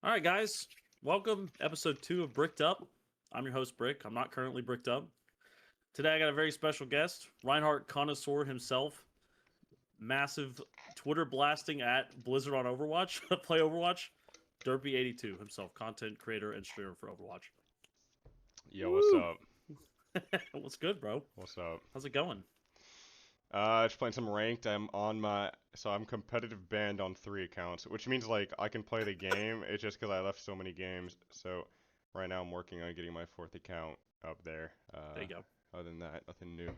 All right, guys, welcome episode 2 of Bricked Up. I'm your host, Brick. I'm not currently bricked up. Today, I got a very special guest, Reinhardt connoisseur himself, massive Twitter blasting at Blizzard on Overwatch, play Overwatch, Durpee82 himself, content creator and streamer for Overwatch. Yo, what's up? What's good, bro? What's up? How's it going? Just playing some ranked. I'm competitive banned on 3 accounts, which means like I can play the game. It's just because I left so many games. So right now I'm working on getting my 4th account up there. There you go. Other than that, nothing new.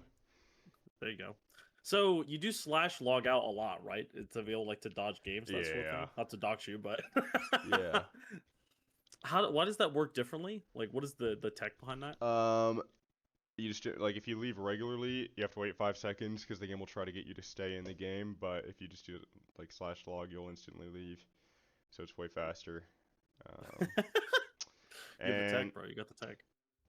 There you go. So you do / log out a lot, right? It's to be able like to dodge games. That sort of thing. Not to dox you, but Yeah. Why does that work differently? Like, what is the tech behind that? You just like if you leave regularly, you have to wait 5 seconds because the game will try to get you to stay in the game. But if you just do it like /log, you'll instantly leave, so it's way faster. You have the tech, bro. You got the tech.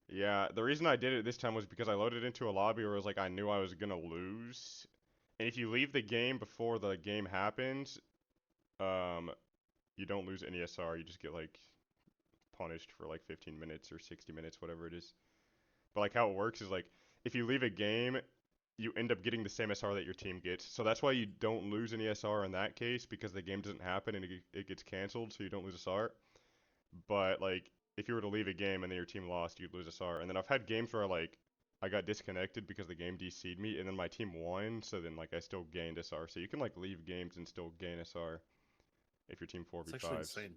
Yeah, the reason I did it this time was because I loaded into a lobby where it was like I knew I was gonna lose, and if you leave the game before the game happens, you don't lose any SR. You just get like punished for like 15 minutes or 60 minutes, whatever it is. But like how it works is like if you leave a game, you end up getting the same SR that your team gets. So that's why you don't lose any SR in that case, because the game doesn't happen and it gets canceled, so you don't lose SR. But like if you were to leave a game and then your team lost, you'd lose SR. And then I've had games where like I got disconnected because the game DC'd me, and then my team won, so then like I still gained SR. So you can like leave games and still gain SR if your team 4v5s. It's actually insane.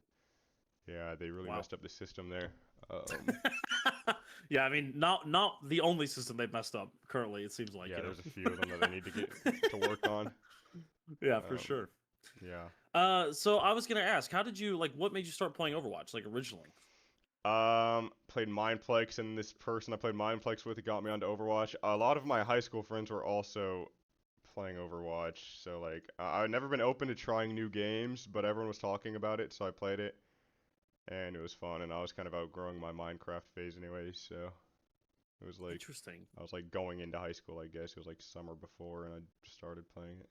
Yeah, they really messed up the system there. Yeah, I mean, not the only system they've messed up currently. It seems like yeah, there's a few of them that they need to get to work on. Yeah, for sure. Yeah. So I was gonna ask, how did you like? What made you start playing Overwatch like originally? Played Mindplex, and this person I played Mindplex with got me onto Overwatch. A lot of my high school friends were also playing Overwatch, so like I've never been open to trying new games, but everyone was talking about it, so I played it. And it was fun, and I was kind of outgrowing my Minecraft phase anyway, so it was like Interesting. I was like going into high school, I guess. It was like summer before, and I just started playing it.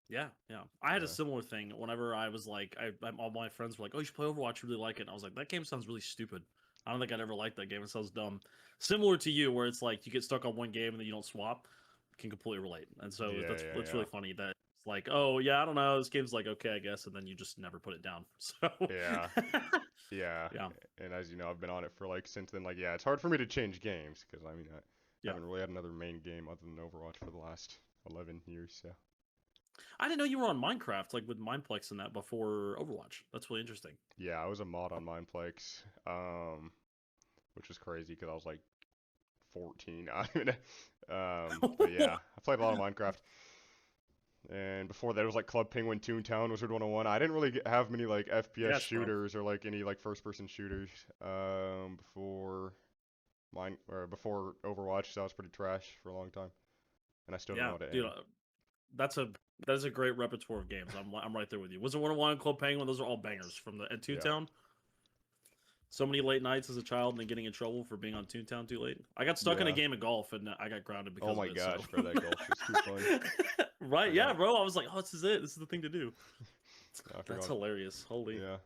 Yeah, yeah. I had a similar thing. Whenever I was like, all my friends were like, "Oh, you should play Overwatch. You really like it." And I was like, "That game sounds really stupid. I don't think I'd ever like that game. It sounds dumb." Similar to you, where it's like you get stuck on one game and then you don't swap. Can completely relate. And so it's really funny that it's like, oh yeah, I don't know, this game's like okay, I guess, and then you just never put it down. So yeah. Yeah. And as you know, I've been on it for like since then. Like, yeah, it's hard for me to change games because I mean, I haven't really had another main game other than Overwatch for the last 11 years. So I didn't know you were on Minecraft, like with Mineplex and that before Overwatch. That's really interesting. yeah, I was a mod on Mineplex, which was crazy because I was like 14. But yeah, I played a lot of Minecraft. And before that, it was like Club Penguin, Toontown, Wizard 101. I didn't really have many like FPS shooters or like any like first-person shooters before before Overwatch. So I was pretty trash for a long time, and I still don't know what to dude, aim. that is a great repertoire of games. I'm right there with you. Wizard 101, Club Penguin, those are all bangers from the Toontown. Yeah. So many late nights as a child and then getting in trouble for being on Toontown too late. I got stuck in a game of golf and I got grounded because of it. Oh my gosh, so. Bro, that golf is too fun. Right, yeah, bro. I was like, oh, this is it. This is the thing to do. That's hilarious. Holy. Yeah.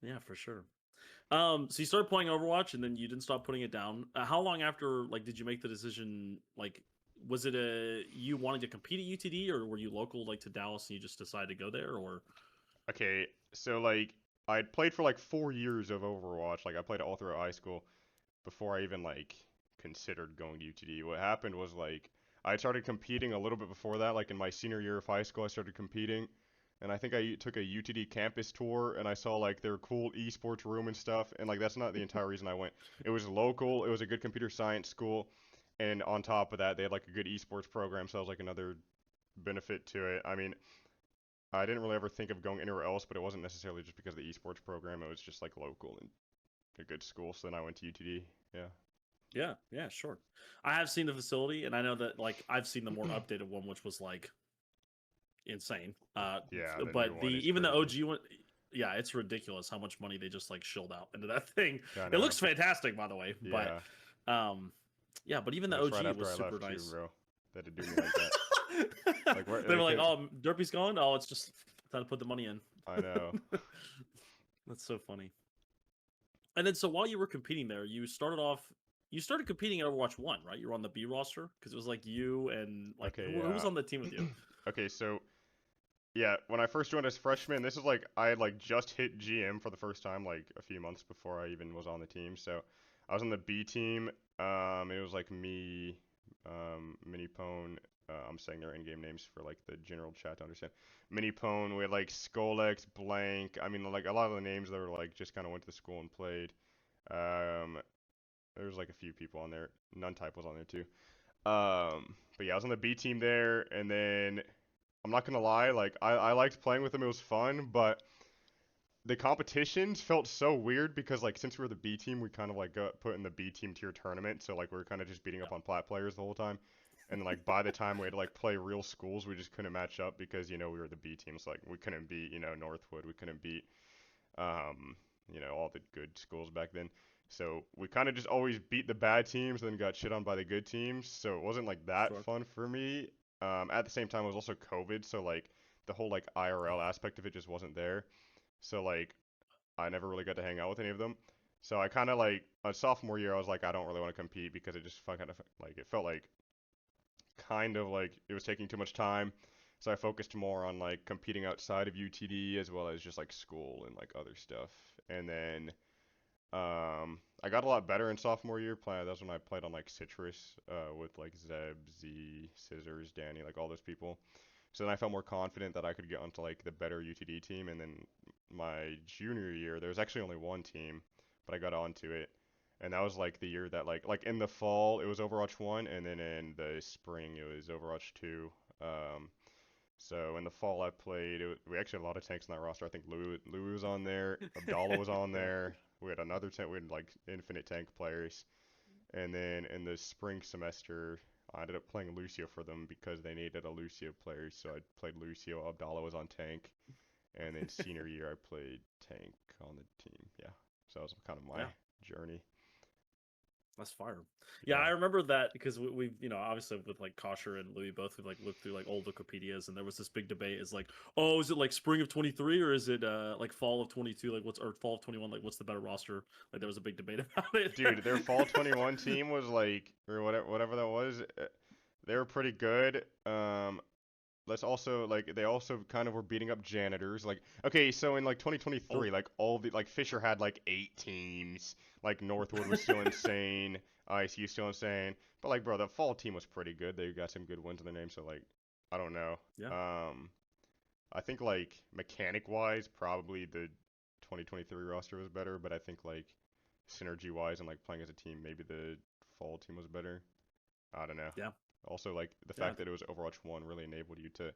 Yeah, for sure. So you started playing Overwatch and then you didn't stop putting it down. How long after, like, did you make the decision, like, was it you wanting to compete at UTD or were you local, like, to Dallas and you just decided to go there, or? Okay, so, like, I'd played for, like, 4 years of Overwatch. Like, I played all throughout high school before I even, like, considered going to UTD. What happened was, like, I started competing a little bit before that, like in my senior year of high school, I started competing, and I think I took a UTD campus tour, and I saw like their cool esports room and stuff, and like that's not the entire reason I went. It was local, it was a good computer science school, and on top of that, they had like a good esports program, so that was like another benefit to it. I mean, I didn't really ever think of going anywhere else, but it wasn't necessarily just because of the esports program, it was just like local and a good school, so then I went to UTD, yeah. Yeah, sure. I have seen the facility, and I know that like I've seen the more updated one, which was like insane. Yeah, but even the OG one, yeah, it's ridiculous how much money they just like shilled out into that thing. It looks fantastic, by the way. Yeah. But yeah, but even the OG was super nice. Too, bro. They had to do me like that. Like, they were like, "Oh, Durpee's gone. Oh, it's just time to put the money in." I know. That's so funny. And then, so while you were competing there, you started competing at Overwatch 1, right? You were on the B roster because it was like you and like Okay, who was yeah. on the team with you? Okay, so yeah, when I first joined as freshman, this is like I had like just hit GM for the first time like a few months before I even was on the team. So I was on the B team. It was like me, Minipone. I'm saying their in-game names for like the general chat to understand. Minipone. We had like Skolex, Blank. I mean, like a lot of the names that were like just kind of went to the school and played. Um, there was like a few people on there. Nuntype was on there too. But yeah, I was on the B team there, and then I'm not gonna lie, like I liked playing with them. It was fun, but the competitions felt so weird because like since we were the B team, we kind of like got put in the B team tier tournament, so like we were kind of just beating up on plat players the whole time. And then like by the time we had to like play real schools, we just couldn't match up because we were the B team. So like we couldn't beat Northwood, we couldn't beat um all the good schools back then. So we kind of just always beat the bad teams, then got shit on by the good teams. So it wasn't like that Sure. fun for me. At the same time, it was also COVID, so like the whole like IRL aspect of it just wasn't there. So like I never really got to hang out with any of them. So I kind of like sophomore year, I was like, I don't really want to compete because it just kind of like it felt like kind of like it was taking too much time. So I focused more on like competing outside of UTD as well as just like school and like other stuff. And then I got a lot better in sophomore year. That's when I played on like Citrus with like Zeb, Z, Scissors, Danny, like all those people. So then I felt more confident that I could get onto like the better UTD team. And then my junior year, there was actually only one team, but I got onto it. And that was like the year that like in the fall it was Overwatch 1, and then in the spring it was Overwatch 2. Um, so in the fall I played. We actually had a lot of tanks in that roster. I think Louis was on there. Abdallah was on Yeah. there. We had another tank. We had like infinite tank players. And then in the spring semester, I ended up playing Lucio for them because they needed a Lucio player. So I played Lucio. Abdallah was on tank. And then senior year I played tank on the team. Yeah. So that was kind of my Yeah. journey. That's fire. Yeah, Yeah. I remember that because we obviously with like Kosher and Louis both have like looked through like old Wikipedias, and there was this big debate is like, oh, is it like spring of 23 or is it like fall of 22? Like or fall of 21? Like what's the better roster? Like there was a big debate about it. Dude, their fall 21 team was like, or whatever that was, they were pretty good. Let's also like they also kind of were beating up janitors. Like, okay, so in like Oh. 2023, like all the like Fisher had like 8 teams. Like Northwood was still insane. ISU still insane. But like, bro, the fall team was pretty good. They got some good wins in their name. So like, I don't know. Yeah. I think like mechanic wise, probably the 2023 roster was better. But I think like synergy wise and like playing as a team, maybe the fall team was better. I don't know. Yeah. Also, like the Yeah. fact that it was Overwatch 1 really enabled you to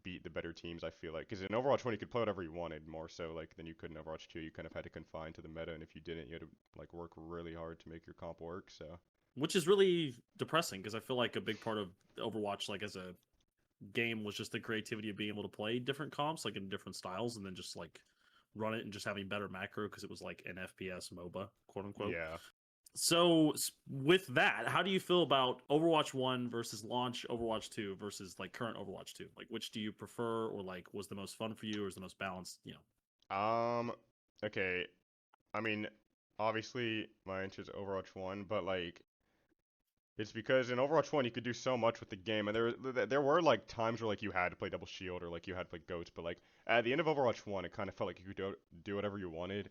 beat the better teams, I feel like. Because in Overwatch 1, you could play whatever you wanted, more so like than you could in Overwatch 2. You kind of had to confine to the meta, and if you didn't, you had to like work really hard to make your comp work. So Which is really depressing because I feel like a big part of Overwatch, like as a game, was just the creativity of being able to play different comps, like in different styles, and then just like run it and just having better macro because it was like an FPS MOBA, quote unquote. yeah. So with that, how do you feel about Overwatch 1 versus launch Overwatch 2 versus like current Overwatch 2? Like which do you prefer, or like was the most fun for you or is the most balanced, Um. Okay. I mean, obviously my answer is Overwatch 1, but like it's because in Overwatch 1 you could do so much with the game, and there were like times where like you had to play double shield or like you had to play goats, but like at the end of Overwatch 1 it kind of felt like you could do whatever you wanted,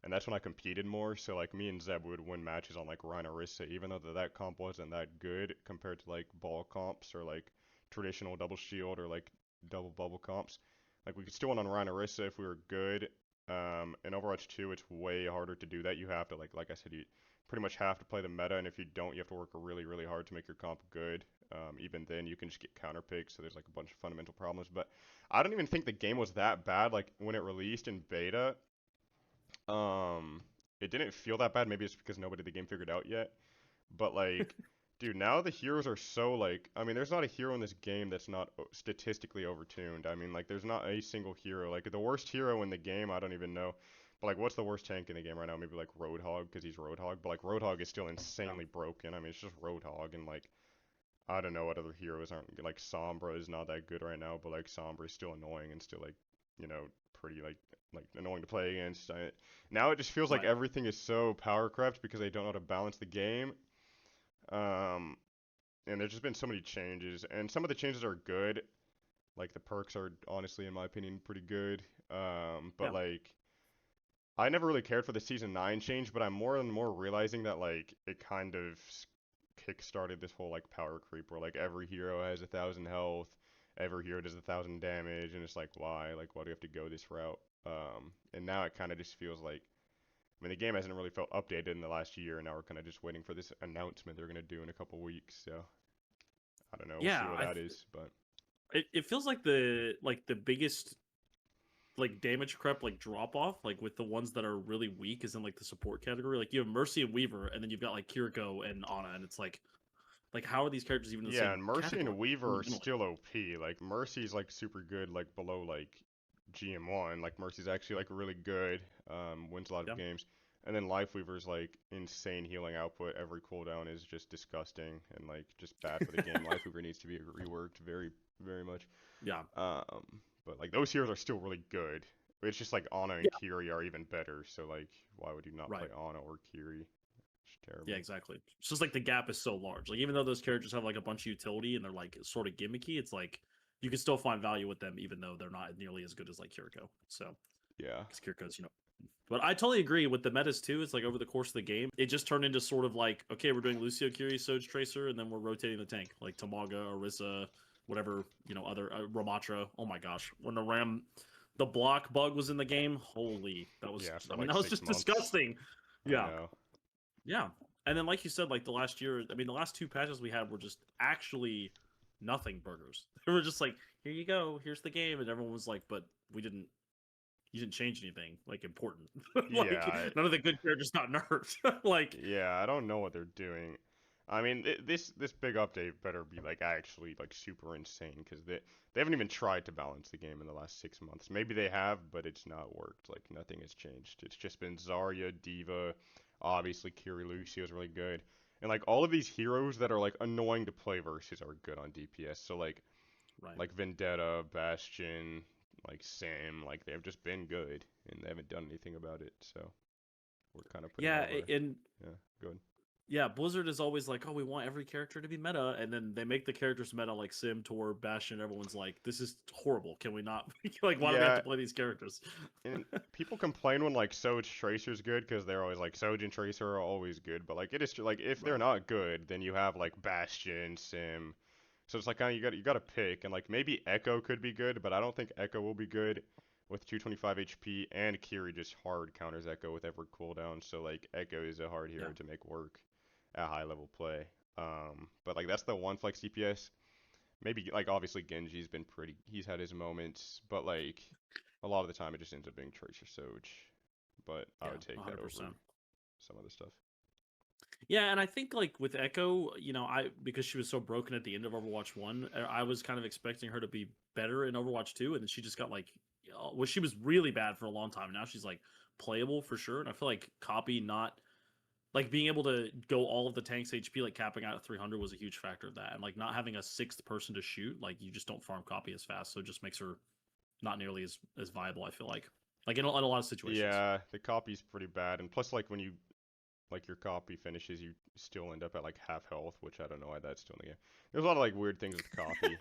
and that's when I competed more. So like me and Zeb would win matches on like Rhino-Rissa, even though that comp wasn't that good compared to like ball comps or like traditional double shield or like double bubble comps. Like we could still win on Rhino-Rissa if we were good. In Overwatch 2 it's way harder to do that. You have to like I said, you pretty much have to play the meta, and if you don't, you have to work really, really hard to make your comp good. Even then, you can just get counterpicked, so there's like a bunch of fundamental problems. But I don't even think the game was that bad. Like when it released in beta, um, it didn't feel that bad. Maybe it's because nobody in the game figured out yet. But like, dude, now the heroes are so like, I mean, there's not a hero in this game that's not statistically overtuned. I mean, like, there's not a single hero. Like the worst hero in the game, I don't even know. But like, what's the worst tank in the game right now? Maybe like Roadhog because he's Roadhog. But like, Roadhog is still yeah. insanely broken. I mean, it's just Roadhog, and like, I don't know what other heroes aren't like. Sombra is not that good right now, but like Sombra is still annoying and still like, you know, pretty like annoying to play against. Now it just feels like Right. everything is so power crept because they don't know how to balance the game. Um, and there's just been so many changes, and some of the changes are good. Like the perks are honestly, in my opinion, pretty good. But Yeah. like I never really cared for the season 9 change, but I'm more and more realizing that like it kind of kick-started this whole like power creep where like every hero has 1,000 health, every hero does 1,000 damage, and it's like why? Like why do you have to go this route? And now it kind of just feels like I mean the game hasn't really felt updated in the last year, and now we're kind of just waiting for this announcement they're gonna do in a couple weeks. So I don't know. We'll see Yeah. what that is, but It feels like the biggest like damage creep like drop off like with the ones that are really weak is in like the support category. Like you have Mercy and Weaver, and then you've got like Kiriko and Ana, and it's like how are these characters even in the yeah, same and Mercy category and Weaver are fundamentally? still OP. Like Mercy's like super good, like below like GM1. Like Mercy's actually like really good. Wins a lot of Yeah. games. And then Life Weaver's like insane healing output. Every cooldown is just disgusting and like just bad for the game. Life Weaver needs to be reworked very, very much. Yeah. But like those heroes are still really good. It's just like Ana and Yeah. Kiri are even better. So like, why would you not play Right. Ana or Kiri? It's Yeah, terrible. exactly. It's just like the gap is so large. Like even though those characters have like a bunch of utility and they're like sort of gimmicky, it's like you can still find value with them even though they're not nearly as good as like Kiriko. So Yeah. because Kiriko's, but I totally agree with the metas too. It's like over the course of the game, it just turned into sort of like, okay, we're doing Lucio, Curie, Soj, Tracer, and then we're rotating the tank like Tamaga, Orisa, whatever, other Ramatra. Oh my gosh, when the block bug was in the game, holy, that was, Yeah, for I mean, like that was 6 just months. disgusting. I Yeah, know. yeah. And then, like you said, like the last year, I mean, the last two patches we had were just actually nothing burgers. They were just like, here you go, here's the game, and everyone was like, but we didn't you didn't change anything like important. Like Yeah, none of the good characters got nerfed. Like yeah, I don't know what they're doing. I mean, this big update better be like actually like super insane because they haven't even tried to balance the game in the last 6 months. Maybe they have, but it's not worked. Like nothing has changed. It's just been Zarya, Diva, obviously Kiri Lucio is really good, and like all of these heroes that are like annoying to play versus are good on DPS. So right. like Vendetta, Bastion, like Sam, like they've just been good and they haven't done anything about it. So we're kind of putting Yeah, all of our and yeah, good. yeah, Blizzard is always like, oh, we want every character to be meta, and then they make the characters meta like Sim, Tor, Bastion. Everyone's like, this is horrible. Can we not? Like, why do we have Yeah, to play these characters? and people complain when like Soj Tracer's good because they're always like Soj and Tracer are always good, but like it is like if they're Right. not good, then you have like Bastion, Sim. So it's like kind of you got to pick, and like maybe Echo could be good, but I don't think Echo will be good with 225 HP, and Kiri just hard counters Echo with every cooldown. So like Echo is a hard Yeah. hero to make work at high level play. But like that's the one flex DPS. Maybe like obviously Genji's been pretty. He's had his moments, but like a lot of the time it just ends up being Tracer Soj. But I Yeah, would take that over 100%. some other stuff. Yeah, and I think like with Echo, I because she was so broken at the end of Overwatch 1, I was kind of expecting her to be better in Overwatch 2, and then she just got like well, she was really bad for a long time. Now she's like playable for sure, and I feel like Copy not like being able to go all of the tank's HP, like capping out at 300 was a huge factor of that, and like not having a sixth person to shoot, like you just don't farm Copy as fast, so it just makes her not nearly as viable. I feel like in a lot of situations. Yeah, the copy's pretty bad, and plus like when you like your copy finishes, you still end up at like half health, which I don't know why that's still in the game. There's a lot of like weird things with copy.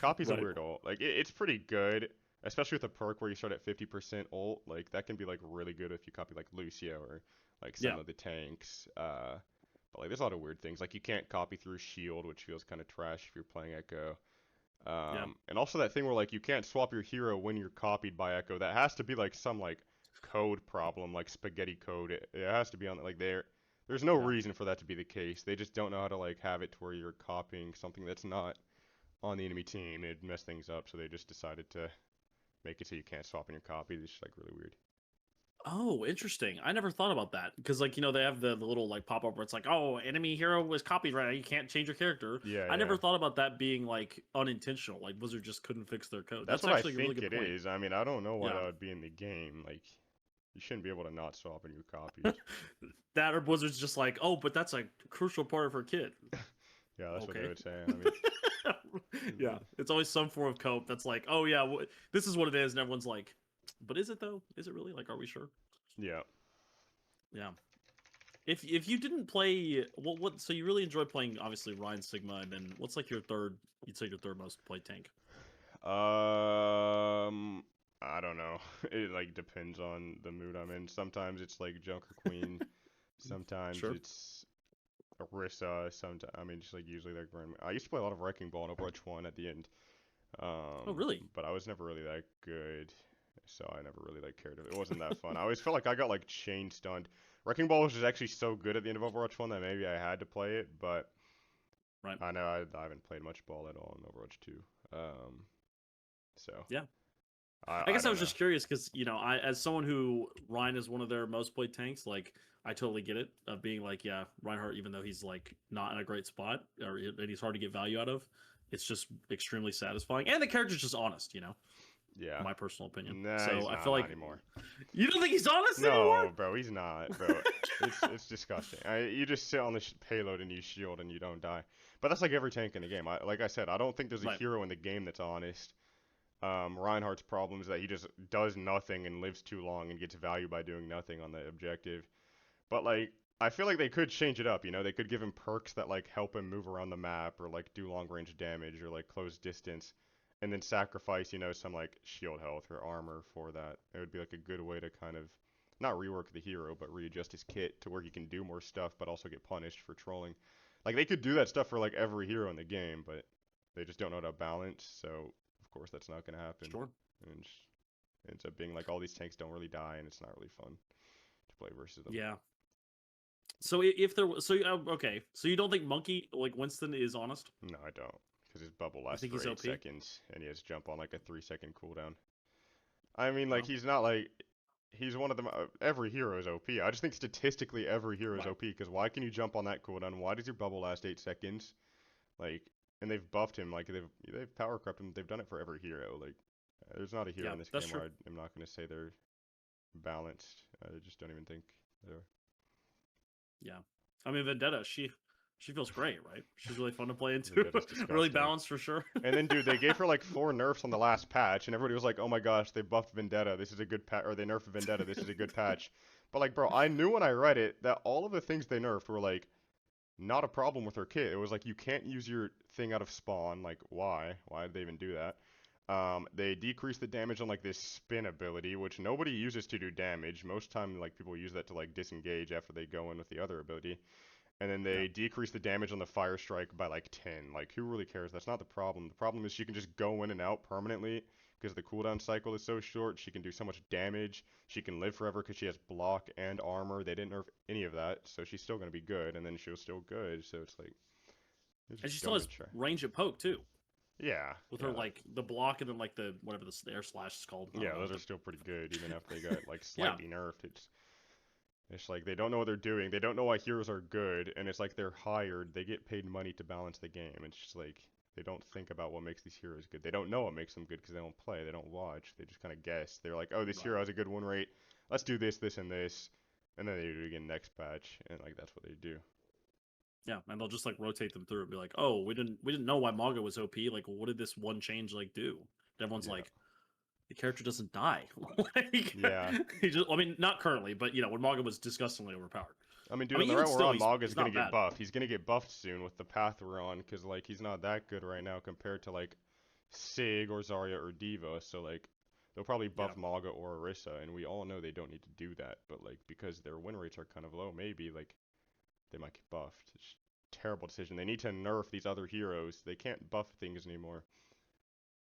Copy's a Right. weird ult. Like it's pretty good, especially with a perk where you start at 50% ult. Like that can be like really good if you copy like Lucio or like some Yeah. of the tanks. But like there's a lot of weird things. Like you can't copy through shield, which feels kind of trash if you're playing Echo. Yeah. And also that thing where like you can't swap your hero when you're copied by Echo. That has to be like some like code problem, like spaghetti code. It has to be on like there. There's no Yeah. reason for that to be the case. They just don't know how to like have it to where you're copying something that's not on the enemy team. It'd mess things up, so they just decided to make it so you can't swap in your copy. It's just like really weird. Oh, interesting. I never thought about that because, like, they have the little like pop up where it's like, "Oh, enemy hero was copied right now. You can't change your character." Yeah, I yeah. never thought about that being like unintentional. Like Blizzard just couldn't fix their code. That's That's what I actually a really think good it point. is. I mean, I don't know why Yeah, that would be in the game. Like, you shouldn't be able to not swap in your copies. that or Blizzard's just like, "Oh, but that's a crucial part of her kit." Yeah, that's what they Okay. would say. I mean, Yeah, it's always some form of cope that's like, "Oh yeah, this is what it is," and everyone's like, But is it though? Is it really? Like, are we sure? Yeah. Yeah. If you didn't play, what? So you really enjoy playing, obviously Ryan Sigma, and then what's like your third? You'd say your third most played tank. I don't know. It like depends on the mood I'm in. Sometimes it's like Junker Queen. Sometimes Sure. it's Orisa. Sometimes I mean just like usually like random. I used to play a lot of Wrecking Ball and Overwatch 1 at the end. Oh, really? But I was never really that good, so I never really like cared. It wasn't that fun. I always felt like I got like chain stunned. Wrecking Ball was just actually so good at the end of Overwatch 1 that maybe I had to play it, but Right. I know I haven't played much ball at all in Overwatch 2. So Yeah. I I I guess I don't was know. just curious because I, as someone who Ryan is one of their most played tanks, like I totally get it of being like, yeah, Reinhardt, even though he's like not in a great spot and he's hard to get value out of, it's just extremely satisfying, and the character's just honest, Yeah. my personal opinion. Nah, So he's I feel not like anymore. you don't think he's honest No, anymore. bro, he's not, bro. It's disgusting. You just sit on the payload and you shield and you don't die. But that's like every tank in the game. Like I said, I don't think there's a Right. hero in the game that's honest. Reinhardt's problem is that he just does nothing and lives too long and gets value by doing nothing on the objective. But like, I feel like they could change it up. They could give him perks that like help him move around the map or like do long range damage or like close distance, and then sacrifice some like shield health or armor for that. It would be like a good way to kind of not rework the hero, but readjust his kit to where he can do more stuff, but also get punished for trolling. Like they could do that stuff for like every hero in the game, but they just don't know how to balance. So of course that's not gonna happen, Sure. and it ends up being like all these tanks don't really die, and it's not really fun to play versus them. Yeah. So if there was, okay, so you don't think Monkey like Winston is honest? No, I don't, because his bubble You lasts think for he's 8 OP? seconds, and he has jump on like a 3-second cooldown. I mean, like, Well, he's not like, he's one of them, every hero is OP. I just think statistically every hero is right. OP, because why can you jump on that cooldown? Why does your bubble last 8 seconds? Like, and they've buffed him, like, they've power crept him, they've done it for every hero. Like, there's not a hero Yeah, in this that's game true. where I'm not going to say they're balanced. I just don't even think they are. Yeah. I mean, Vendetta, she feels great, right? She's really fun to play into. Vendetta is Really disgusting. balanced for sure. And then, dude, they gave her like 4 nerfs on the last patch, and everybody was like, "Oh my gosh, they buffed Vendetta. This is a good patch." Or they nerfed Vendetta. This is a good patch. But like, bro, I knew when I read it that all of the things they nerfed were like not a problem with her kit. It was like you can't use your thing out of spawn. Like, why? Why did they even do that? They decreased the damage on like this spin ability, which nobody uses to do damage. Most time, like people use that to like disengage after they go in with the other ability. And then Yeah. they decrease the damage on the fire strike by like 10. Like, who really cares? That's not the problem. The problem is she can just go in and out permanently because the cooldown cycle is so short. She can do so much damage. She can live forever because she has block and armor. They didn't nerf any of that, so she's still gonna be good. And then she was still good, so it's like they And just she still don't has even try. range of poke too. Yeah, With her yeah, like the block and then like the whatever the air slash is called. I don't yeah. know. Those are still pretty good even after they got like Yeah. slightly nerfed. It's like they don't know what they're doing. They don't know why heroes are good, and it's like they're hired. They get paid money to balance the game. It's just like they don't think about what makes these heroes good. They don't know what makes them good because they don't play. They don't watch. They just kind of guess. They're like, oh, this Right. hero has a good win rate. Let's do this, this, and this, and then they do it again next patch, and like that's what they do. Yeah, and they'll just like rotate them through and be like, "Oh, we didn't know why Maga was OP. Like, what did this one change like do?" And everyone's Yeah, like, "The character doesn't die." Like, yeah. I mean, not currently, but when Maga was disgustingly overpowered. I mean, I dude, on mean, the even route we're still, on, he's Maga's he's gonna not get bad. buffed. He's gonna get buffed soon with the path we're on, because like he's not that good right now compared to like Sig or Zarya or Diva. So like they'll probably Yeah, buff Maga or Orisa, and we all know they don't need to do that. But like because their win rates are kind of low, maybe like they might get buffed. It's a terrible decision. They need to nerf these other heroes. They can't buff things anymore.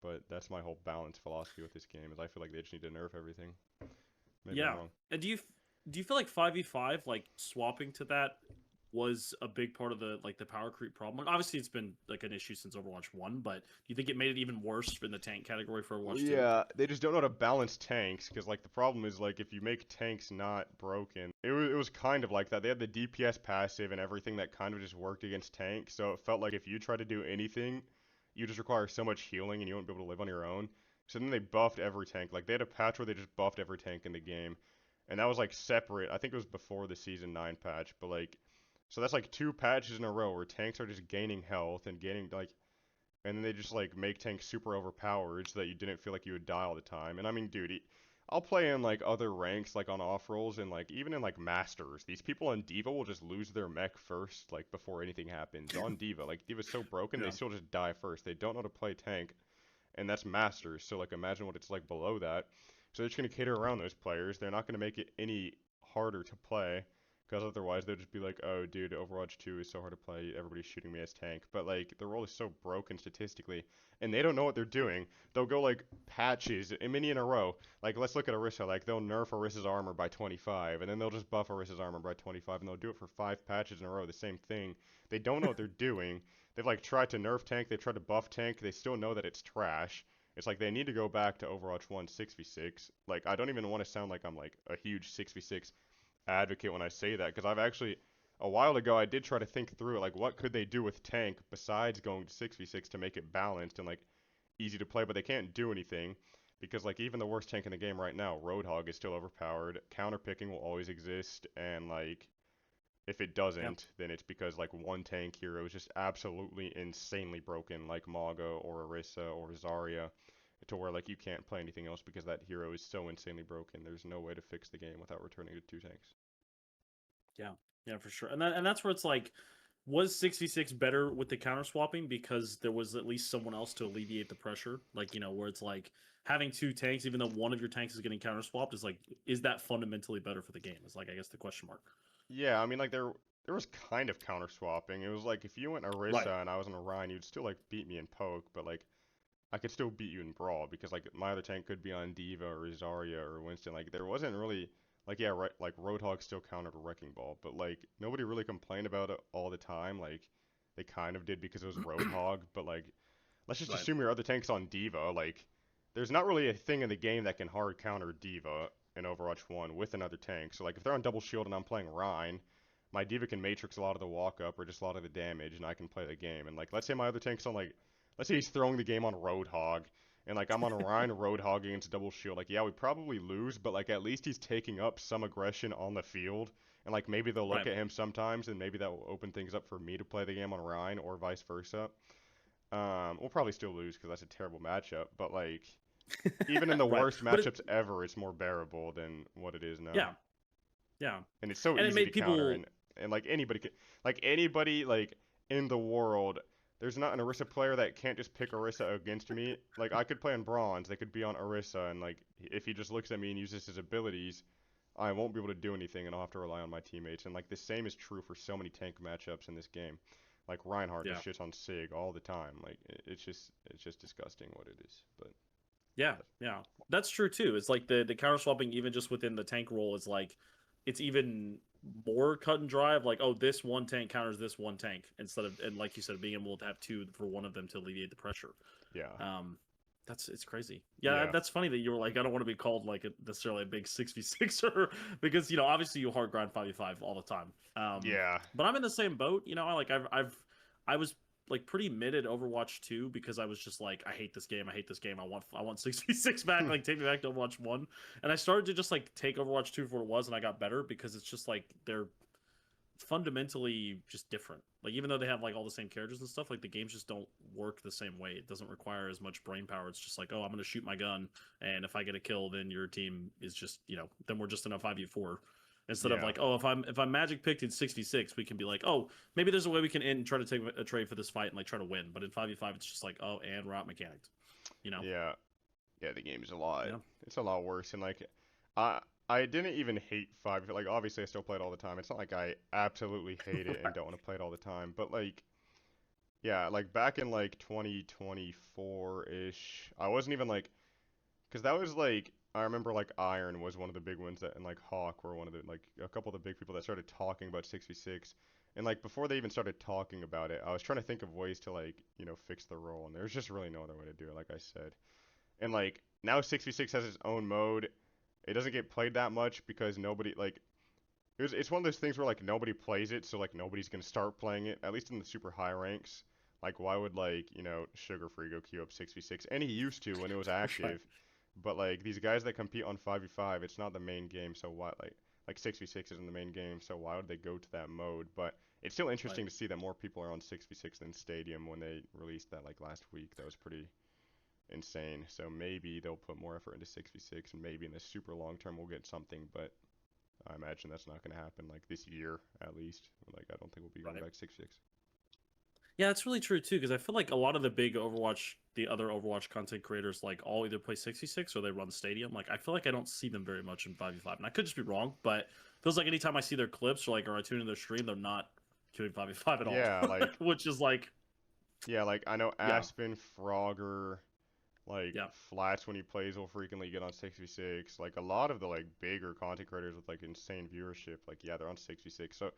But that's my whole balance philosophy with this game is I feel like they just need to nerf everything. Maybe I'm yeah. wrong. And do you feel like 5v5 like swapping to that was a big part of the power creep problem? Like, obviously, it's been like an issue since Overwatch 1, but do you think it made it even worse in the tank category for Well, Overwatch 2? yeah, they just don't know how to balance tanks because like the problem is like if you make tanks not broken, it was kind of like that. They had the DPS passive and everything that kind of just worked against tanks, so it felt like if you try to do anything, you just require so much healing and you won't be able to live on your own. So then they buffed every tank. Like they had a patch where they just buffed every tank in the game, and that was like separate. I think it was before the season 9 patch, but like so that's like 2 patches in a row where tanks are just gaining health and gaining like and then they just like make tanks super overpowered so that you didn't feel like you would die all the time. And I mean, dude, I'll play in like other ranks, like on off rolls, and like even in like masters. These people on Diva will just lose their mech first, like before anything happens on Diva. Like Diva's so broken, they Yeah. still just die first. They don't know how to play tank, and that's masters. So like imagine what it's like below that. So they're just gonna cater around those players. They're not gonna make it any harder to play, because otherwise they'll just be like, oh dude, Overwatch 2 is so hard to play. Everybody's shooting me as tank. But like the role is so broken statistically, and they don't know what they're doing. They'll go like patches, a many in a row. Like let's look at Orisa. Like they'll nerf Orisa's armor by 25, and then they'll just buff Orisa's armor by 25, and they'll do it for 5 patches in a row. The same thing. They don't know what they're doing. They've like tried to nerf tank. They've tried to buff tank. They still know that it's trash. It's like they need to go back to Overwatch 1 6v6. Like I don't even want to sound like I'm like a huge 6v6 advocate when I say that, because I've actually a while ago I did try to think through it, like what could they do with tank besides going to 6v6 to make it balanced and like easy to play, but they can't do anything because like even the worst tank in the game right now, Roadhog, is still overpowered. Counter picking will always exist, and like if it Yeah. doesn't, then it's because like one tank hero is just absolutely insanely broken, like Mago or Orisa or Zarya, to where like you can't play anything else because that hero is so insanely broken. There's no way to fix the game without returning to two tanks. Yeah. Yeah, for sure. And that's where it's like, was 66 better with the counter swapping because there was at least someone else to alleviate the pressure? Like, where it's like having two tanks, even though one of your tanks is getting counter swapped, is like, is that fundamentally better for the game? Is like, I guess, the question mark. Yeah, I mean like there was kind of counter swapping. It was like if you went Right. Orisa and I was on Orion, you'd still like beat me in poke, but like I could still beat you in brawl because like my other tank could be on Diva or Zarya or Winston. Like there wasn't really like yeah, right, like Roadhog still countered a Wrecking Ball, but like nobody really complained about it all the time. Like they kind of did because it was Roadhog, but like let's just Right. assume your other tank's on Diva. Like there's not really a thing in the game that can hard counter Diva in Overwatch 1 with another tank. So like if they're on double shield and I'm playing Rhine, my Diva can matrix a lot of the walk up or just a lot of the damage, and I can play the game. And like let's say my other tank's on like let's say he's throwing the game on Roadhog, and like I'm on Orion Roadhog against double shield. Like yeah, we probably lose, but like at least he's taking up some aggression on the field, and like maybe they'll look Right. at him sometimes, and maybe that will open things up for me to play the game on Orion or vice versa. We'll probably still lose because that's a terrible matchup, but like even in the Right. worst But it, matchups ever, it's more bearable than what it is now, yeah. Yeah. and it's so And it easy to made counter, people. and like anybody like in the world, there's not an Orisa player that can't just pick Orisa against me. Like I could play on bronze, they could be on Orisa, and like if he just looks at me and uses his abilities, I won't be able to do anything, and I'll have to rely on my teammates. And like the same is true for so many tank matchups in this game. Like Reinhardt Yeah. just shits on Sig all the time. Like it's just disgusting what it is. But Yeah, yeah, that's true too. It's like the counter swapping, even just within the tank role, is like it's even more cut and dry. Of like, oh, this one tank counters this one tank instead of, and like you said, being able to have two for one of them to alleviate the pressure. yeah, It's crazy. Yeah, yeah, that's funny that you were like, I don't want to be called like necessarily a big 6v6er because obviously you hard grind 5v5 all the time. yeah, But I'm in the same boat. I like I was like pretty mid at Overwatch 2 because I was just like, I hate this game. I hate this game. I want 6v6 back. Like take me back to Overwatch 1. And I started to just like take Overwatch 2 for what it was, and I got better because it's just like they're fundamentally just different. Like even though they have like all the same characters and stuff, like the games just don't work the same way. It doesn't require as much brain power. It's just like, oh, I'm gonna shoot my gun, and if I get a kill, then your team is just then we're just in a 5v4. Instead of yeah, like, oh, if I'm magic picked in 66, we can be like, oh, maybe there's a way we can end and try to take a trade for this fight and like try to win. But in 5v5, it's just like, oh, and we're out mechanics. You know? yeah. Yeah, the game's a lot. Yeah. It's a lot worse, and like, I I didn't even hate five. Like, obviously, I still play it all the time. It's not like I absolutely hate it and don't want to play it all the time. But like, yeah, like back in like 2024-ish, I wasn't even like, cause that was like, I remember like Iron was one of the big ones that, and like Hawk were one of the like a couple of the big people that started talking about 6v6. And like before they even started talking about it, I was trying to think of ways to like, fix the role, and there's just really no other way to do it, like I said. And like now 6v6 has its own mode. It doesn't get played that much because nobody like it's one of those things where like nobody plays it, so like nobody's gonna start playing it. At least in the super high ranks. Like why would like Sugar Free go queue up 6v6? And he used to when it was Right. active. But like these guys that compete on 5v5, it's not the main game, so why like 6v6 isn't the main game, so why would they go to that mode? But it's still Right. interesting to see that more people are on 6v6 than Stadium when they released that like last week. That was pretty insane. So maybe they'll put more effort into 6v6, and maybe in the super long term we'll get something. But I imagine that's not going to happen like this year at least. Like I don't think we'll be going Right. back to 6v6. Yeah, it's really true too, because I feel like a lot of the big Overwatch, the other Overwatch content creators, like all either play 66 or they run Stadium. Like I feel like I don't see them very much in 5v5, and I could just be wrong, but it feels like anytime I see their clips or I tune in their stream, they're not doing 5v5 at all, Yeah, like which is like, I know yeah, Aspen, Frogger, like yeah, Flats when he plays will frequently get on 6v6. Like a lot of the like bigger content creators with like insane viewership, like yeah, they're on 6v6. So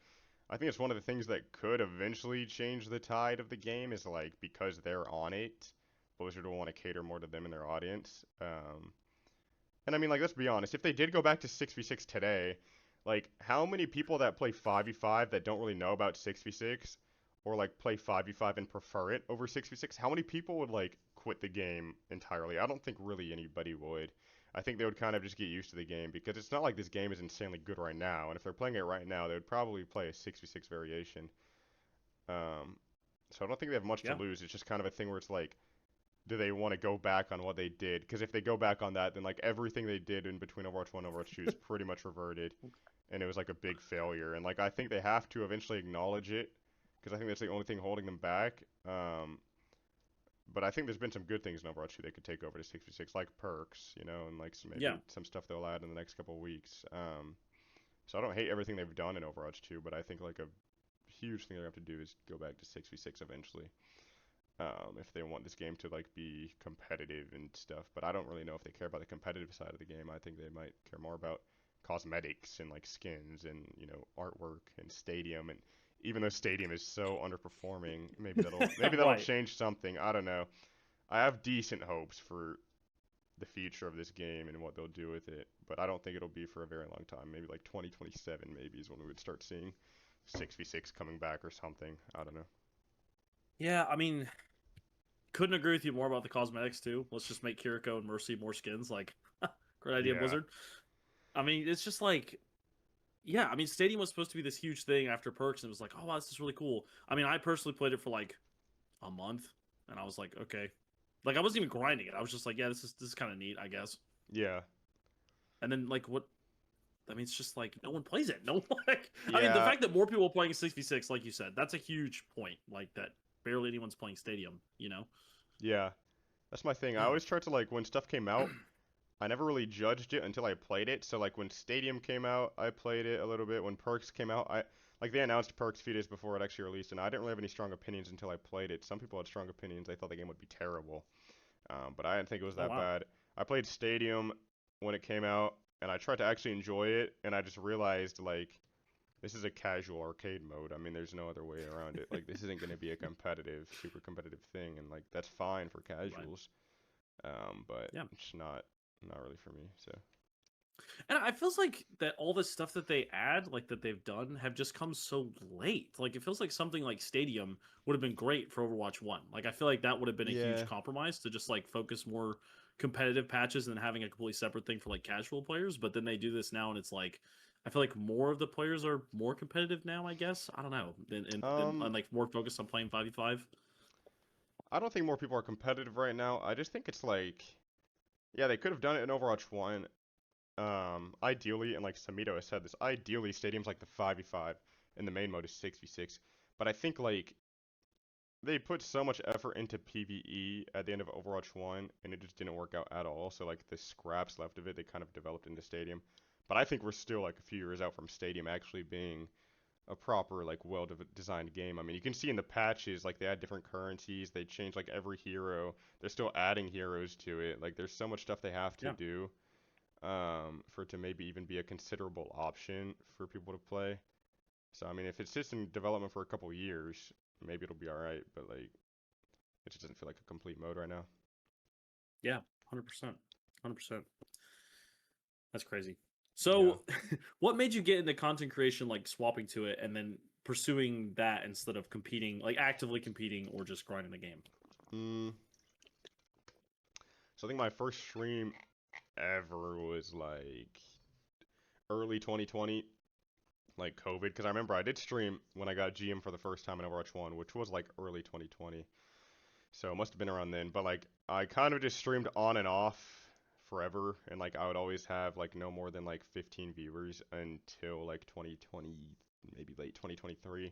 I think it's one of the things that could eventually change the tide of the game is like because they're on it, Blizzard will want to cater more to them and their audience. And I mean like let's be honest, if they did go back to 6v6 today, like how many people that play 5v5 that don't really know about 6v6 or like play 5v5 and prefer it over 6v6, how many people would like quit the game entirely? I don't think really anybody would. I think they would kind of just get used to the game because it's not like this game is insanely good right now. And if they're playing it right now, they would probably play a 6v6 variation. Um, so I don't think they have much to yeah, lose. It's just kind of a thing where it's like, do they want to go back on what they did? Because if they go back on that, then like everything they did in between Overwatch 1 and Overwatch 2 is pretty much reverted, and it was like a big failure. And like I think they have to eventually acknowledge it, because I think that's the only thing holding them back. But I think there's been some good things in Overwatch 2 they could take over to 6v6, like perks, and like yeah, maybe some stuff they'll add in the next couple of weeks. So I don't hate everything they've done in Overwatch 2, but I think like a huge thing they have to do is go back to 6v6 eventually. If they want this game to like be competitive and stuff. But I don't really know if they care about the competitive side of the game. I think they might care more about cosmetics and like skins and artwork and stadium. And even though stadium is so underperforming, maybe that'll right. change something. I don't know. I have decent hopes for the future of this game and what they'll do with it, but I don't think it'll be for a very long time. Maybe like 2027 maybe is when we would start seeing 6v6 coming back or something. I don't know. Yeah, I mean, couldn't agree with you more about the cosmetics too. Let's just make Kiriko and Mercy more skins. Like, great idea, Yeah. Blizzard. I mean, it's just like, yeah, I mean, Stadium was supposed to be this huge thing after Perks, and it was like, oh wow, this is really cool. I mean, I personally played it for like a month, and I was like, okay, like I wasn't even grinding it. I was just like, yeah, this is kind of neat, I guess. Yeah. And then like what? I mean, it's just like no one plays it. No one like. I mean, the Yeah. fact that more people are playing 6v6, like you said, that's a huge point. Like that, barely anyone's playing Stadium. You know? Yeah. That's my thing. I always try to like when stuff came out, I never really judged it until I played it. So like when Stadium came out, I played it a little bit. When Perks came out, I like they announced Perks a few days before it actually released, and I didn't really have any strong opinions until I played it. Some people had strong opinions. They thought the game would be terrible, but I didn't think it was Oh that wow. bad. I played Stadium when it came out, and I tried to actually enjoy it, and I just realized like this is a casual arcade mode. I mean, there's no other way around it. Like this isn't going to be a competitive, super competitive thing, and like that's fine for Right. casuals. But Yeah. it's not really for me. So And it feels like that all the stuff that they add, like that they've done, have just come so late. Like it feels like something like Stadium would have been great for Overwatch 1. Like I feel like that would have been a huge yeah, compromise to just like focus more competitive patches and having a completely separate thing for like casual players. But then they do this now and it's like I feel like more of the players are more competitive now, I guess. I don't know. And like more focused on playing 5v5. I don't think more people are competitive right now. I just think it's like, yeah, they could have done it in Overwatch 1. Ideally, and like Samito has said this, ideally Stadium's like the 5v5 and the main mode is 6v6. But I think like they put so much effort into PvE at the end of Overwatch 1 and it just didn't work out at all. So like the scraps left of it, they kind of developed into Stadium. But I think we're still like a few years out from Stadium actually being a proper like well designed game. I mean, you can see in the patches like they add different currencies, they change like every hero. They're still adding heroes to it. Like there's so much stuff they have to Yeah. do for it to maybe even be a considerable option for people to play. So I mean, if it's just in development for a couple years, maybe it'll be all right. But like, it just doesn't feel like a complete mode right now. Yeah. 100%. 100%. That's crazy. Yeah. So, what made you get into content creation, like swapping to it and then pursuing that instead of competing, like actively competing or just grinding the game? Mm, so I think my first stream ever was like early 2020, like COVID, because I remember I did stream when I got GM for the first time in Overwatch 1, which was like early 2020. So it must have been around then. But like I kind of just streamed on and off forever, and like I would always have like no more than like 15 viewers until like 2020, maybe late 2023,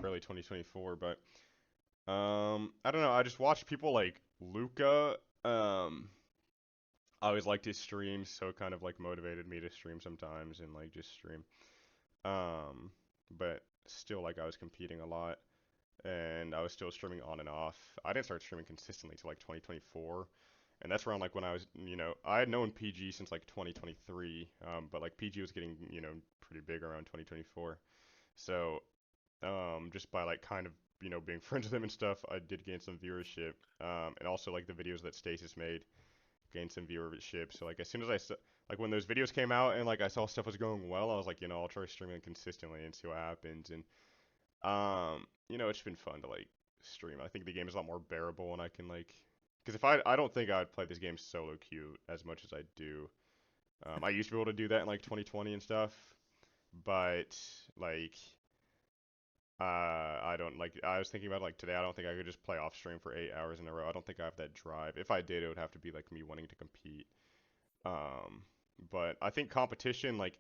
early 2024. But I don't know. I just watched people like Luca. I always liked his streams, so it kind of like motivated me to stream sometimes and like just stream. Um, but still, like I was competing a lot, and I was still streaming on and off. I didn't start streaming consistently till like 2024, and that's around like when I was, I had known PG since like 2023, but like PG was getting, pretty big around 2024. So, just by like kind of, being friends with him and stuff, I did gain some viewership, and also like the videos that Stasis made gained some viewership. So like as soon as like when those videos came out and like I saw stuff was going well, I was like, I'll try streaming consistently and see what happens. And it's been fun to like stream. I think the game is a lot more bearable, and I can like, because if I don't think I would play this game solo queue as much as I do. I used to be able to do that in like 2020 and stuff, but like I don't like. I was thinking about like today. I don't think I could just play off stream for 8 hours in a row. I don't think I have that drive. If I did, it would have to be like me wanting to compete. Um, but I think competition, like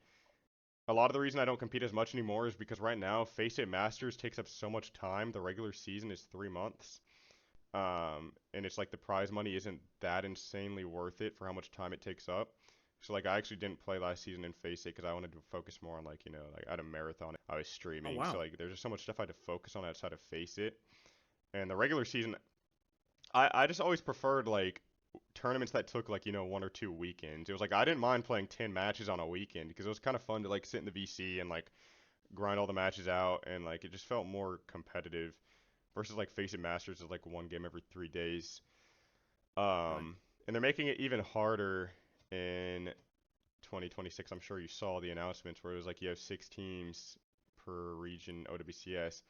a lot of the reason I don't compete as much anymore is because right now, Face It Masters takes up so much time. The regular season is 3 months. And it's like the prize money isn't that insanely worth it for how much time it takes up. So like I actually didn't play last season in Face It because I wanted to focus more on like like I had a marathon I was Oh streaming, so wow. like there's just so much stuff I had to focus on outside of Face It. And the regular season, I just always preferred like tournaments that took like 1 or 2 weekends. It was like I didn't mind playing 10 matches on a weekend because it was kind of fun to like sit in the VC and like grind all the matches out, and like it just felt more competitive versus like Face It Masters is like one game every 3 days. Right. And they're making it even harder in 2026. I'm sure you saw the announcements where it was like you have 6 teams per region OWCS.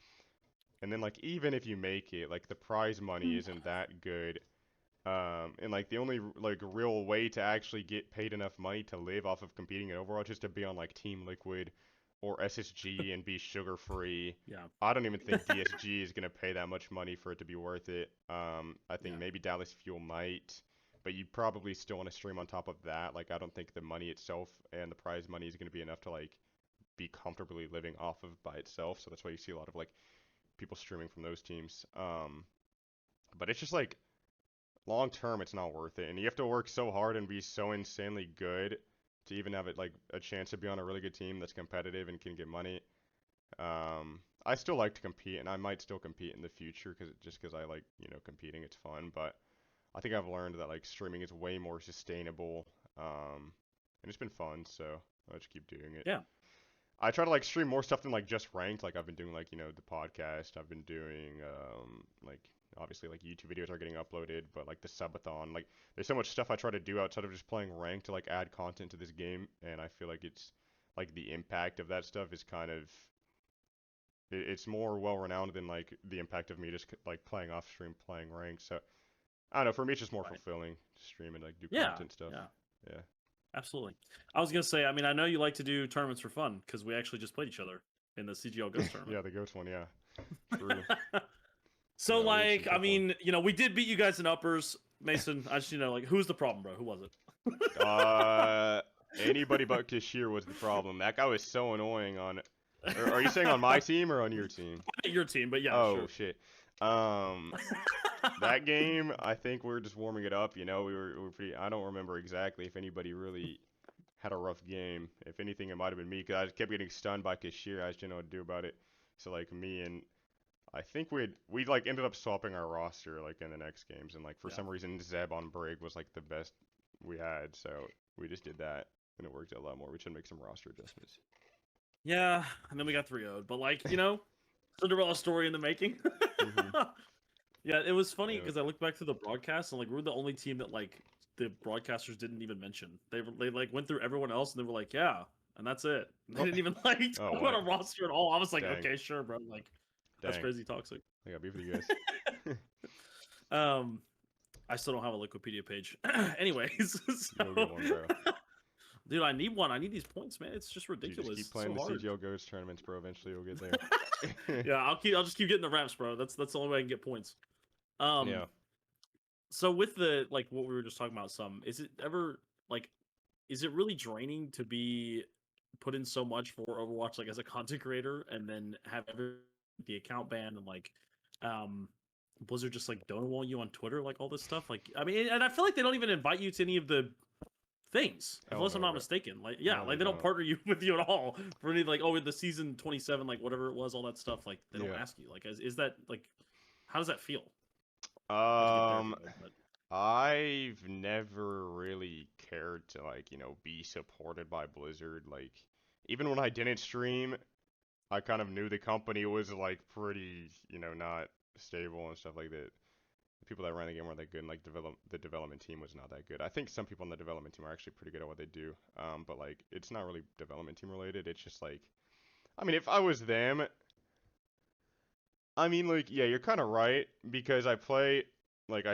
And then like even if you make it, like the prize money isn't that good. And like the only like real way to actually get paid enough money to live off of competing in Overwatch is to be on like Team Liquid or SSG and be sugar free. Yeah. I don't even think DSG is gonna pay that much money for it to be worth it. I think Yeah. maybe Dallas Fuel might, but you probably still want to stream on top of that. Like I don't think the money itself and the prize money is gonna be enough to like be comfortably living off of by itself. So that's why you see a lot of like people streaming from those teams. But it's just like long term, it's not worth it, and you have to work so hard and be so insanely good to even have it like a chance to be on a really good team that's competitive and can get money. I still like to compete, and I might still compete in the future because I like competing. It's fun, but I think I've learned that like streaming is way more sustainable, and it's been fun, so I'll just keep doing it. Yeah. I try to like stream more stuff than like just ranked. Like I've been doing like the podcast. I've been doing like obviously like YouTube videos are getting uploaded, but like the subathon, like there's so much stuff I try to do outside of just playing ranked to like add content to this game, and I feel like it's like the impact of that stuff is kind of it's more well renowned than like the impact of me just like playing off stream playing ranked. So I don't know, for me it's just more Right. fulfilling to stream and like do Yeah. content stuff. Yeah. Yeah. Absolutely. I was gonna say, I mean, I know you like to do tournaments for fun because we actually just played each other in the CGL Ghost tournament. Yeah, the ghost one, yeah. True. So, No, we had some like, I tough ones. mean, we did beat you guys in uppers. Mason, I just, like, who's the problem, bro? Who was it? Anybody but Kashir was the problem. That guy was so annoying on. Are you saying on my team or on your team? Your team, but yeah, Oh sure. shit. That game, I think we were just warming it up. We were pretty. I don't remember exactly if anybody really had a rough game. If anything, it might have been me because I kept getting stunned by Kashir. I just didn't know what to do about it. So like me and I think we like ended up swapping our roster like in the next games, and like for Yeah. some reason Zeb on Brig was like the best we had, so we just did that and it worked out a lot more. We should make some roster adjustments. Yeah, and then we got 3-0'd. But, like, Cinderella story in the making. Mhm. Yeah, it was funny Yeah. because I looked back to the broadcast and like we're the only team that like the broadcasters didn't even mention. They like went through everyone else and they were like, yeah, and that's it. And they didn't even like Oh, talk what? about a roster at all. I was like, Dang. okay, sure, bro. Like, that's Dang. crazy toxic. I got beef with you guys. I still don't have a Wikipedia page. Anyways, Go get one, bro. dude, I need one. I need these points, man. It's just You ridiculous. just keep It's playing so the hard. CGL Ghost tournaments, bro. Eventually you'll get there. Yeah, I'll just keep getting the reps, bro. That's the only way I can get points. Yeah. So with the like what we were just talking about, is it ever like is it really draining to be put in so much for Overwatch like as a content creator and then have the account banned and like um Blizzard just like don't wall you on Twitter like all this stuff? Like I mean, and I feel like they don't even invite you to any of the things, Hell unless I'm no, not bro. mistaken. Like yeah, No, they like they don't don't. partner you with you at all for any like the season 27 like whatever it was, all that stuff. Like they don't Yeah. ask you. Like is that like how does that feel? Not to get Um, technical, but I've never really cared to like, be supported by Blizzard. Like, even when I didn't stream, I kind of knew the company was like pretty, not stable and stuff like that. The people that ran the game weren't that good, and like the development team was not that good. I think some people on the development team are actually pretty good at what they do. But like, it's not really development team related. It's just like, I mean, if I was them, I mean, like, yeah, you're kind of right because I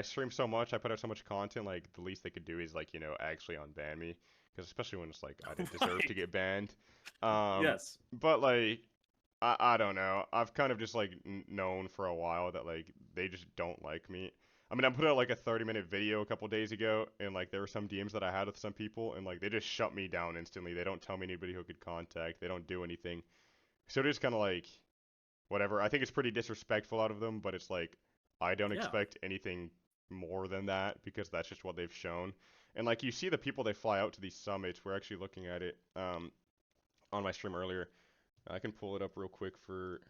stream so much, I put out so much content. Like, the least they could do is like, actually unban me, because especially when it's like I didn't deserve to right. get banned. Um, Yes. but like, I don't know. I've kind of just like known for a while that like they just don't like me. I mean, I put out like a 30-minute video a couple days ago, and like there were some DMs that I had with some people, and like they just shut me down instantly. They don't tell me anybody who could contact. They don't do anything. So it is kind of like whatever. I think it's pretty disrespectful out of them, but it's like I don't Yeah. expect anything more than that because that's just what they've shown. And like you see the people they fly out to these summits. We're actually looking at it on my stream earlier. I can pull it up real quick for.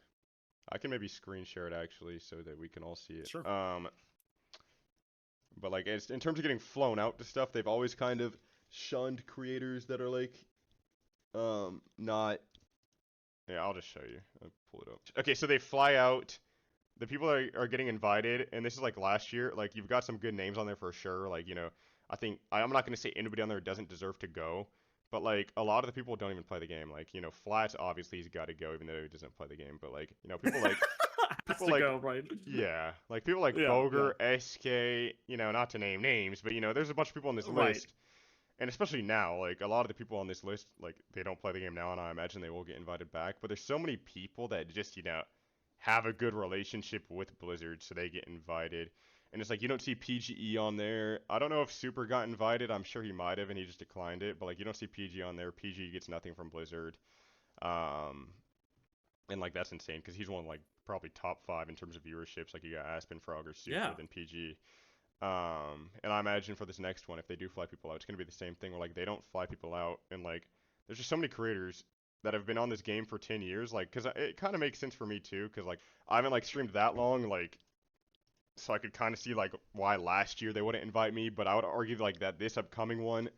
I can maybe screen share it actually so that we can all see it. Sure. But like in terms of getting flown out to stuff, they've always kind of shunned creators that are like not. Yeah, I'll just show you. I'll pull it up. Okay, so they fly out. The people that are getting invited, and this is like last year. Like you've got some good names on there for sure. Like I think I'm not gonna say anybody on there doesn't deserve to go, but like a lot of the people don't even play the game. Like Flats obviously he's got to go even though he doesn't play the game. But like people like Has people to like go, right? yeah, like people like Yeah, yeah. Boger, SK. Not to name names, but there's a bunch of people on this Right. list. And especially now, like a lot of the people on this list, like they don't play the game now, and I imagine they will get invited back. But there's so many people that just, have a good relationship with Blizzard, so they get invited. And it's like you don't see PGE on there. I don't know if Super got invited. I'm sure he might have, and he just declined it. But like you don't see PG on there. PG gets nothing from Blizzard. Um, and like that's insane because he's one of, like probably top 5 in terms of viewerships. Like you got Aspen, Frog, or Super, Yeah. then PG. And I imagine for this next one, if they do fly people out, it's gonna be the same thing where like they don't fly people out, and like there's just so many creators that have been on this game for 10 years, like, cause it kind of makes sense for me too, cause like I haven't like streamed that long, like, so I could kind of see like why last year they wouldn't invite me, but I would argue like that this upcoming one,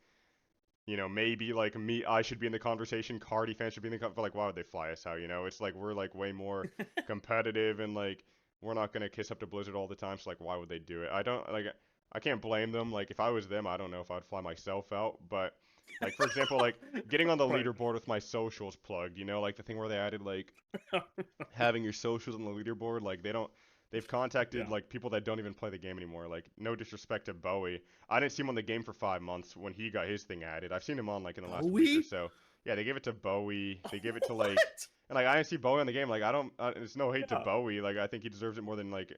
maybe like me, I should be in the conversation, Cardi fans should be in the but like why would they fly us out? It's like we're like way more competitive and like we're not gonna kiss up to Blizzard all the time, so like why would they do it? I don't like I can't blame them. Like if I was them, I don't know if I'd fly myself out, but like for example, like getting on the Right. leaderboard with my socials plugged, like the thing where they added like having your socials on the leaderboard, like they've contacted Yeah. like people that don't even play the game anymore. Like no disrespect to Bowie, I didn't see him on the game for 5 months when he got his thing added. I've seen him on like in the last week or Bowie? so. Yeah, they gave it to Bowie. They gave it to like, What? and like I didn't see Bowie on the game. Like I don't, it's no hate to Yeah. Bowie. Like I think he deserves it more than like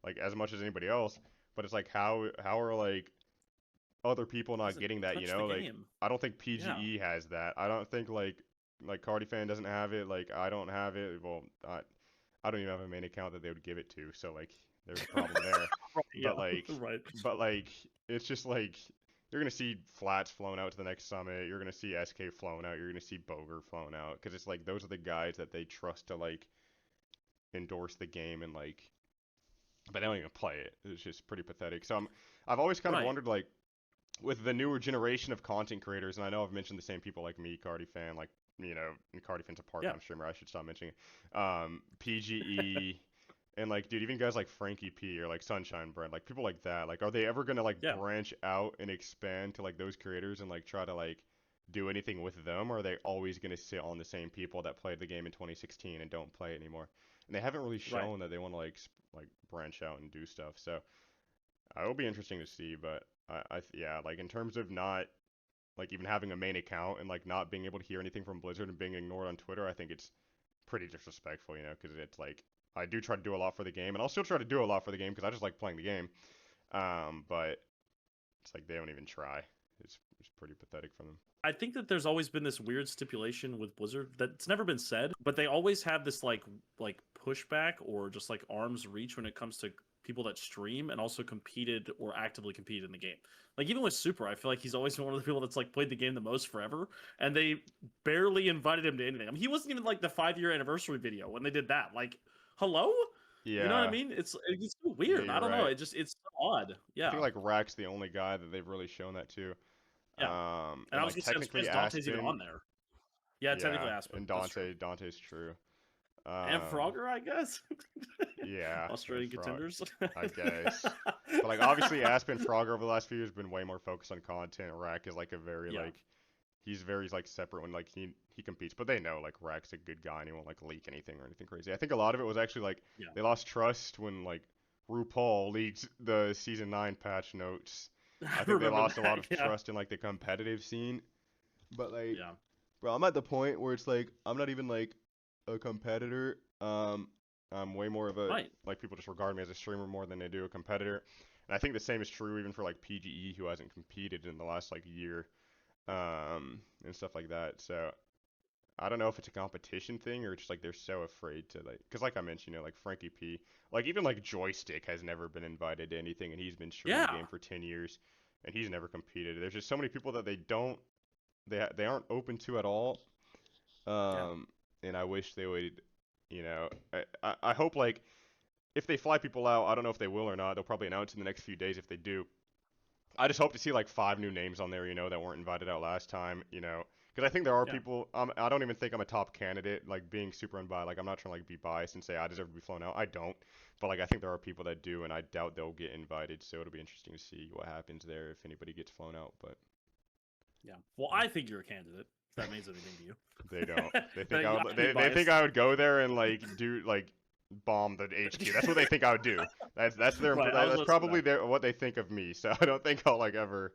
like as much as anybody else. But it's like how are like other people not Doesn't getting that? touch the Like game. I don't think Yeah. PGE has that. I don't think like Cardi fan doesn't have it. Like I don't have it. Well, I don't even have a main account that they would give it to, so like there's a problem there. Right. But Yeah. like Right. but like it's just like you're gonna see Flats flown out to the next summit, you're gonna see SK flown out, you're gonna see Boger flown out, because it's like those are the guys that they trust to like endorse the game and like but they don't even play it. It's just pretty pathetic. So I've always kind of Right. wondered like with the newer generation of content creators, and I know I've mentioned the same people like me, Cardi fan, like and Cardi fan's a Yeah. part-time streamer. I should stop mentioning it. PGE, and like, dude, even guys like Frankie P or like Sunshine Brand, like people like that, like, are they ever gonna like Yeah. branch out and expand to like those creators and like try to like do anything with them, or are they always gonna sit on the same people that played the game in 2016 and don't play it anymore? And they haven't really Right. shown that they want to like branch out and do stuff. So it'll be interesting to see, but yeah, like in terms of not like even having a main account and like not being able to hear anything from Blizzard and being ignored on Twitter, I think it's pretty disrespectful, because it's like I do try to do a lot for the game, and I'll still try to do a lot for the game because I just like playing the game. But it's like they don't even try. It's pretty pathetic from them. I think that there's always been this weird stipulation with Blizzard that's never been said, but they always have this like pushback or just like arm's reach when it comes to people that stream and also competed or actively competed in the game. Like even with Super, I feel like he's always been one of the people that's like played the game the most forever, and they barely invited him to anything. I mean, he wasn't even like the 5-year anniversary video when they did that. Like, hello? Yeah. You know what I mean? It's so weird. Yeah, I don't know. right. It's so odd. I Yeah. think like Rack's the only guy that they've really shown that to. Yeah. And And I was like gonna say, I'm technically surprised Dante's even Aspen. on there. Yeah, technically Yeah, Aspen. and That's true. Dante's true. And Frogger, I guess. Yeah, Australian contenders. I guess. But like obviously Aspen Frogger over the last few years has been way more focused on content. Rack is like a very Yeah. like he's very like separate when like he competes, but they know like Rack's a good guy and he won't like leak anything or anything crazy. I think a lot of it was actually like Yeah. they lost trust when like RuPaul leaked the season 9 patch notes. I think they lost a lot of trust in like the competitive scene. But like Yeah. bro, I'm at the point where it's like I'm not even like a competitor. I'm way more of a Right. like people just regard me as a streamer more than they do a competitor. And I think the same is true even for like PGE who hasn't competed in the last like year, and stuff like that. So I don't know if it's a competition thing or just like they're so afraid to like, cause like I mentioned, like Frankie P, like even like Joystick has never been invited to anything, and he's been streaming the game for 10 years, and he's never competed. There's just so many people that they aren't open to at all. And I wish they would, I hope like if they fly people out, I don't know if they will or not. They'll probably announce in the next few days if they do. I just hope to see like 5 new names on there, that weren't invited out last time, because I think there are people. I don't even think I'm a top candidate, like being super unbiased. Like I'm not trying to like be biased and say I deserve to be flown out. I don't, but like I think there are people that do, and I doubt they'll get invited. So it'll be interesting to see what happens there if anybody gets flown out. But yeah, well, I think you're a candidate. If that means anything to you. They don't. They think I would. They think I would go there and like do like bomb the HQ. That's what they think I would do. That's their. Right, That's probably what they think of me. So I don't think I'll like ever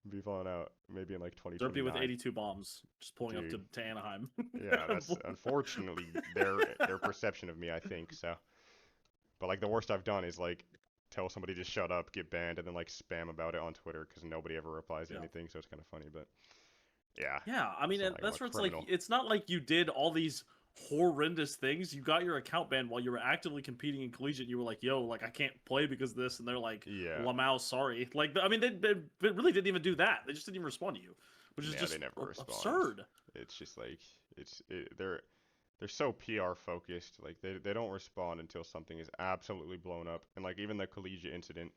be flown out. Maybe in like 2029. Durpee with 82 bombs, just pulling up to Anaheim. Yeah, that's unfortunately their perception of me. I think so. But like the worst I've done is like tell somebody to shut up, get banned, and then like spam about it on Twitter because nobody ever replies to anything. So it's kind of funny, but. Yeah. Yeah, I mean, like that's where it's criminal. like, it's not like you did all these horrendous things. You got your account banned while you were actively competing in collegiate. You were like, yo, like, I can't play because this. And they're like, Lamau, sorry. Like, I mean, they really didn't even do that. They just didn't even respond to you, which is just they never absurd. It's just like, they're so PR focused. Like, they don't respond until something is absolutely blown up. And, like, even the collegiate incident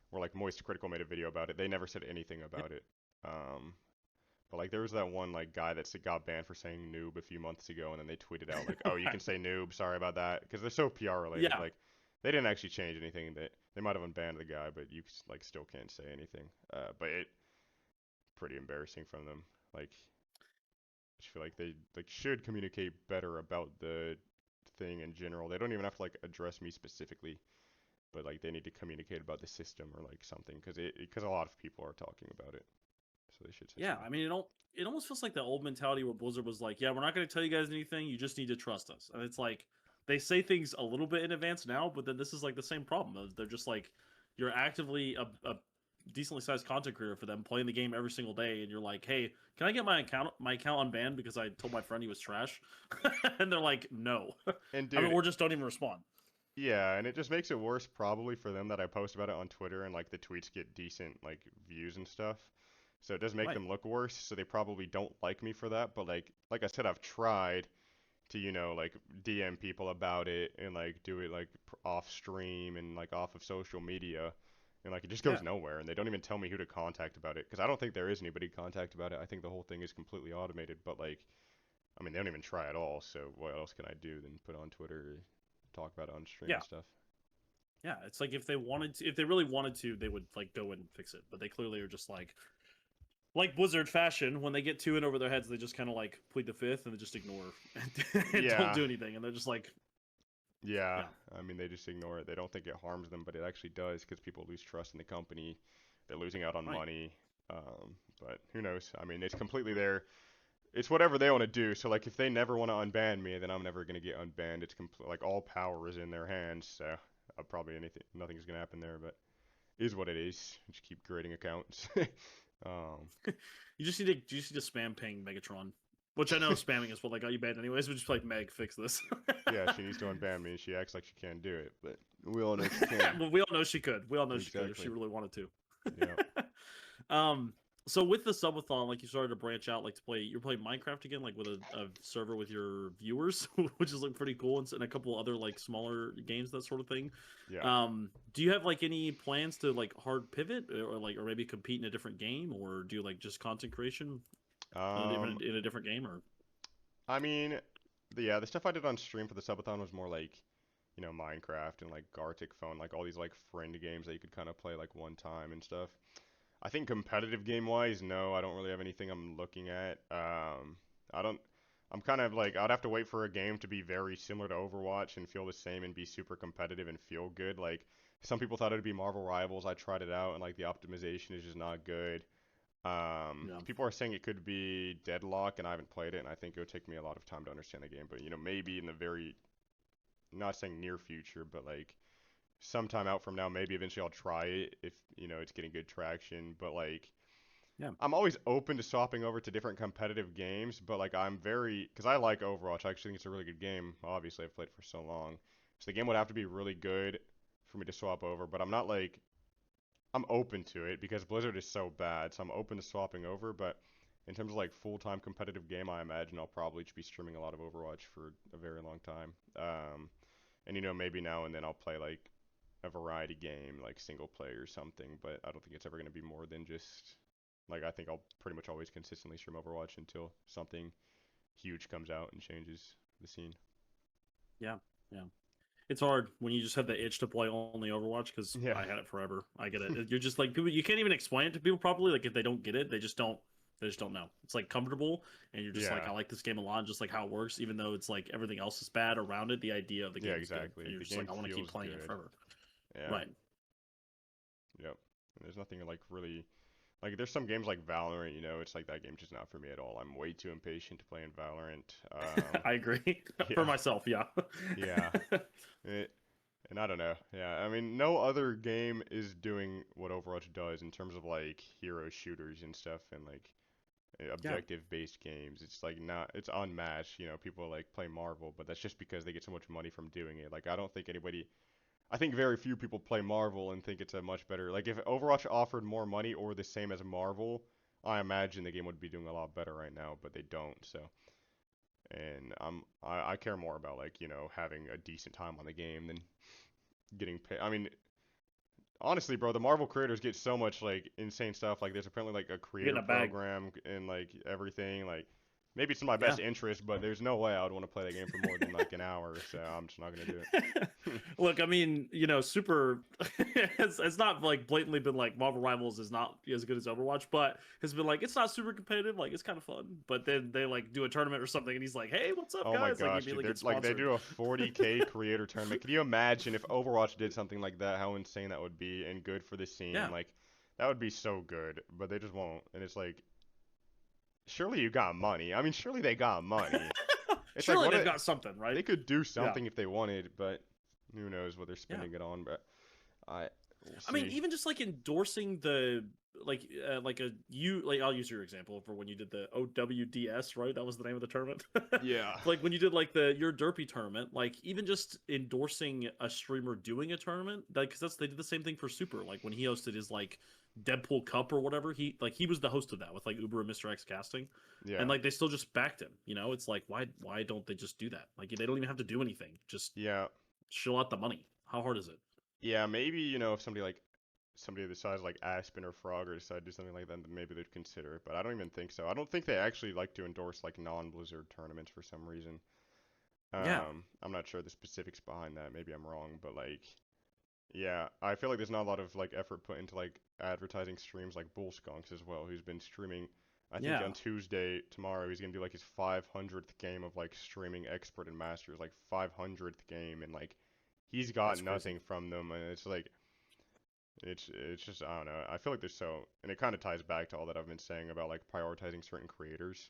where, like, Moist Critical made a video about it, they never said anything about it. But like there was that one like guy that got banned for saying noob a few months ago, and then they tweeted out like, "Oh, you can say noob. Sorry about that," because they're so PR related. Yeah. Like they didn't actually change anything. They might have unbanned the guy, but you like still can't say anything. But it pretty embarrassing from them. Like I just feel like they like should communicate better about the thing in general. They don't even have to like address me specifically, but like they need to communicate about the system or like something because a lot of people are talking about it. So they should say yeah, something. I mean, it almost feels like the old mentality where Blizzard was like, yeah, we're not going to tell you guys anything. You just need to trust us. And it's like they say things a little bit in advance now, but then this is like the same problem. They're just like, you're actively a decently sized content creator for them, playing the game every single day, and you're like, hey, can I get my account unbanned because I told my friend he was trash? And they're like, no. And dude, I mean, or just don't even respond. Yeah, and it just makes it worse probably for them that I post about it on Twitter and like the tweets get decent like views and stuff. So it does make them look worse, so they probably don't like me for that, but like I said, I've tried to, like DM people about it and like do it like off stream and like off of social media, and like it just goes nowhere, and they don't even tell me who to contact about it, because I don't think there is anybody to contact about it. I think the whole thing is completely automated, but like, I mean, they don't even try at all, so what else can I do than put on Twitter, talk about it on stream and stuff? Yeah, it's like if they really wanted to, they would like go and fix it, but they clearly are just like Blizzard fashion, when they get 2 in over their heads, they just kind of like plead the fifth and they just ignore and don't do anything. And they're just like, yeah, I mean, they just ignore it. They don't think it harms them, but it actually does because people lose trust in the company. They're losing out on money. But who knows? I mean, it's completely it's whatever they want to do. So like, if they never want to unban me, then I'm never gonna get unbanned. It's like all power is in their hands. So probably nothing's gonna happen there. But is what it is. Just keep creating accounts. um, You just need to spam ping Megatron, which I know spamming is what like got you banned anyways. But just like Meg, fix this. yeah, she needs to unban me. She acts like she can't do it, but we all know she can. Well, we all know she could. We all know she could if Exactly. she really wanted to. Yeah. So with the subathon, like you started to branch out, like to play. You're playing Minecraft again, like with a server with your viewers, which is like pretty cool, and a couple other like smaller games, that sort of thing. Yeah. Do you have like any plans to like hard pivot or maybe compete in a different game, or do you like just content creation in a different game, or? I mean, the stuff I did on stream for the subathon was more like, Minecraft and like Gartic Phone, like all these like friend games that you could kind of play like one time and stuff. I think competitive game wise, no, I don't really have anything I'm looking at. I don't. I'm kind of like I'd have to wait for a game to be very similar to Overwatch and feel the same and be super competitive and feel good. Like some people thought it'd be Marvel Rivals. I tried it out and like the optimization is just not good. Yeah. People are saying it could be Deadlock, and I haven't played it, and I think it would take me a lot of time to understand the game. But maybe in the very, not saying near future, but like sometime out from now, maybe eventually I'll try it if it's getting good traction. But like, Yeah. I'm always open to swapping over to different competitive games. But like, because I like Overwatch. I actually think it's a really good game. Obviously, I've played it for so long, so the game would have to be really good for me to swap over. But I'm open to it because Blizzard is so bad, so I'm open to swapping over. But in terms of like full-time competitive game, I imagine I'll probably just be streaming a lot of Overwatch for a very long time. And maybe now and then I'll play like a variety game, like single player or something. But I don't think it's ever going to be more than just like I think I'll pretty much always consistently stream Overwatch until something huge comes out and changes the scene. Yeah. Yeah. It's hard when you just have the itch to play only Overwatch because Yeah. I had it forever. I get it. You're just like people. You can't even explain it to people properly. Like if they don't get it, they just don't. They just don't know. It's like comfortable, and you're just like, Yeah. I like this game a lot, just like how it works, even though it's like everything else is bad around it. The idea of the game Yeah, is good, exactly. and you're The just like, game I want to keep feels playing it good. forever. Yeah. Right. Yep. And there's nothing like really like there's some games like Valorant, it's like that game's just not for me at all. I'm way too impatient to play in Valorant. I agree. Yeah. For myself, yeah. Yeah. And I don't know. Yeah, I mean, no other game is doing what Overwatch does in terms of like hero shooters and stuff and like Yeah. objective-based games. It's like it's unmatched. People like play Marvel, but that's just because they get so much money from doing it. Like I think very few people play Marvel and think it's a much better. Like if Overwatch offered more money or the same as Marvel, I imagine the game would be doing a lot better right now, but they don't. So, and I care more about like having a decent time on the game than getting paid. I mean, honestly, bro, the Marvel creators get so much like insane stuff. Like there's apparently like a Getting creator a bag. program and like everything. Like maybe it's in my Yeah. best interest, but there's no way I would want to play that game for more than like an hour. So I'm just not gonna do it. Look, I mean, super. It's not like blatantly been like Marvel Rivals is not as good as Overwatch, but has been like it's not super competitive. Like it's kind of fun, but then they like do a tournament or something, and he's like, "Hey, what's up, Oh my guys?" Like gosh, he dude, immediately gets like they sponsored. do a 40K creator tournament. Can you imagine if Overwatch did something like that? How insane that would be and good for the scene. Yeah. Like that would be so good, but they just won't. And it's like, surely you got money. I mean, surely they got money. It's Surely like they've got something, right? they could do Yeah. something if they wanted, but who knows what they're spending it on. But we'll I mean, see. even just like endorsing the like I'll use your example for when you did the OWDS, right? That was the name of the tournament. Yeah. Like when you did like your Durpee tournament, like even just endorsing a streamer doing a tournament, because they did the same thing for Super. Like when he hosted his like Deadpool Cup or whatever, he was the host of that with like Uber and Mr. X casting, Yeah. and like they still just backed him. It's like why don't they just do that? Like they don't even have to do anything. Just Yeah. chill out the money. How hard is it? Yeah, maybe, if somebody the size like Aspen or Frogger decide to do something like that, then maybe they'd consider it. But I don't even think so. I don't think they actually like to endorse like non-Blizzard tournaments for some reason. Yeah. I'm not sure the specifics behind that. Maybe I'm wrong, but like, yeah, I feel like there's not a lot of like effort put into like advertising streams like BULLSKUNK as well, who's been streaming. I think Yeah. on Tuesday tomorrow he's gonna do like his 500th game of like streaming expert and masters, like 500th game, and like he's got That's crazy. nothing from them, and it's like it's just I don't know. I feel like there's and it kind of ties back to all that I've been saying about like prioritizing certain creators.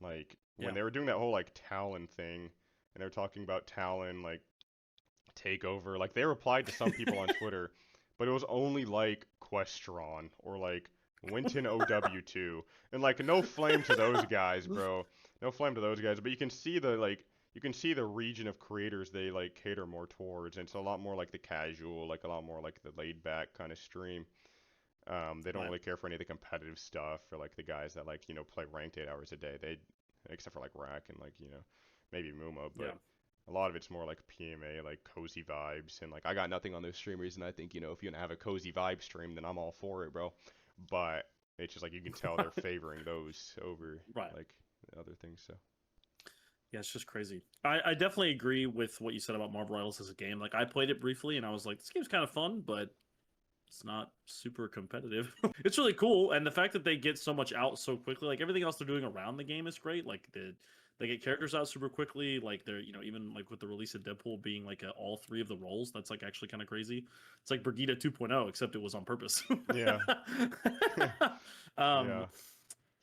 Like when Yeah. they were doing that whole like Talon thing, and they were talking about Talon like Takeover, like they replied to some people on Twitter, but it was only like Questron or like Winton OW2, and like no flame to those guys, bro. No flame to those guys, but you can see the region of creators they like cater more towards, and it's a lot more like the casual, like a lot more like the laid back kind of stream. They don't Right. really care for any of the competitive stuff, or like the guys that like play ranked 8 hours a day. They, except for like Rack and like maybe Muma, Yeah. but a lot of it's more like PMA, like cozy vibes, and like I got nothing on those streamers, and I think if you're gonna have a cozy vibe stream, then I'm all for it, bro. But it's just like you can tell they're favoring those over Right. like the other things. So Yeah, it's just crazy. I definitely agree with what you said about Marvel Rivals as a game. Like I played it briefly and I was like, this game's kind of fun, but it's not super competitive. It's really cool, and the fact that they get so much out so quickly, like everything else they're doing around the game is great. Like they get characters out super quickly. Like they're even like with the release of Deadpool being like all three of the roles, that's like actually kind of crazy. It's like Brigida 2.0, except it was on purpose. yeah, um, yeah,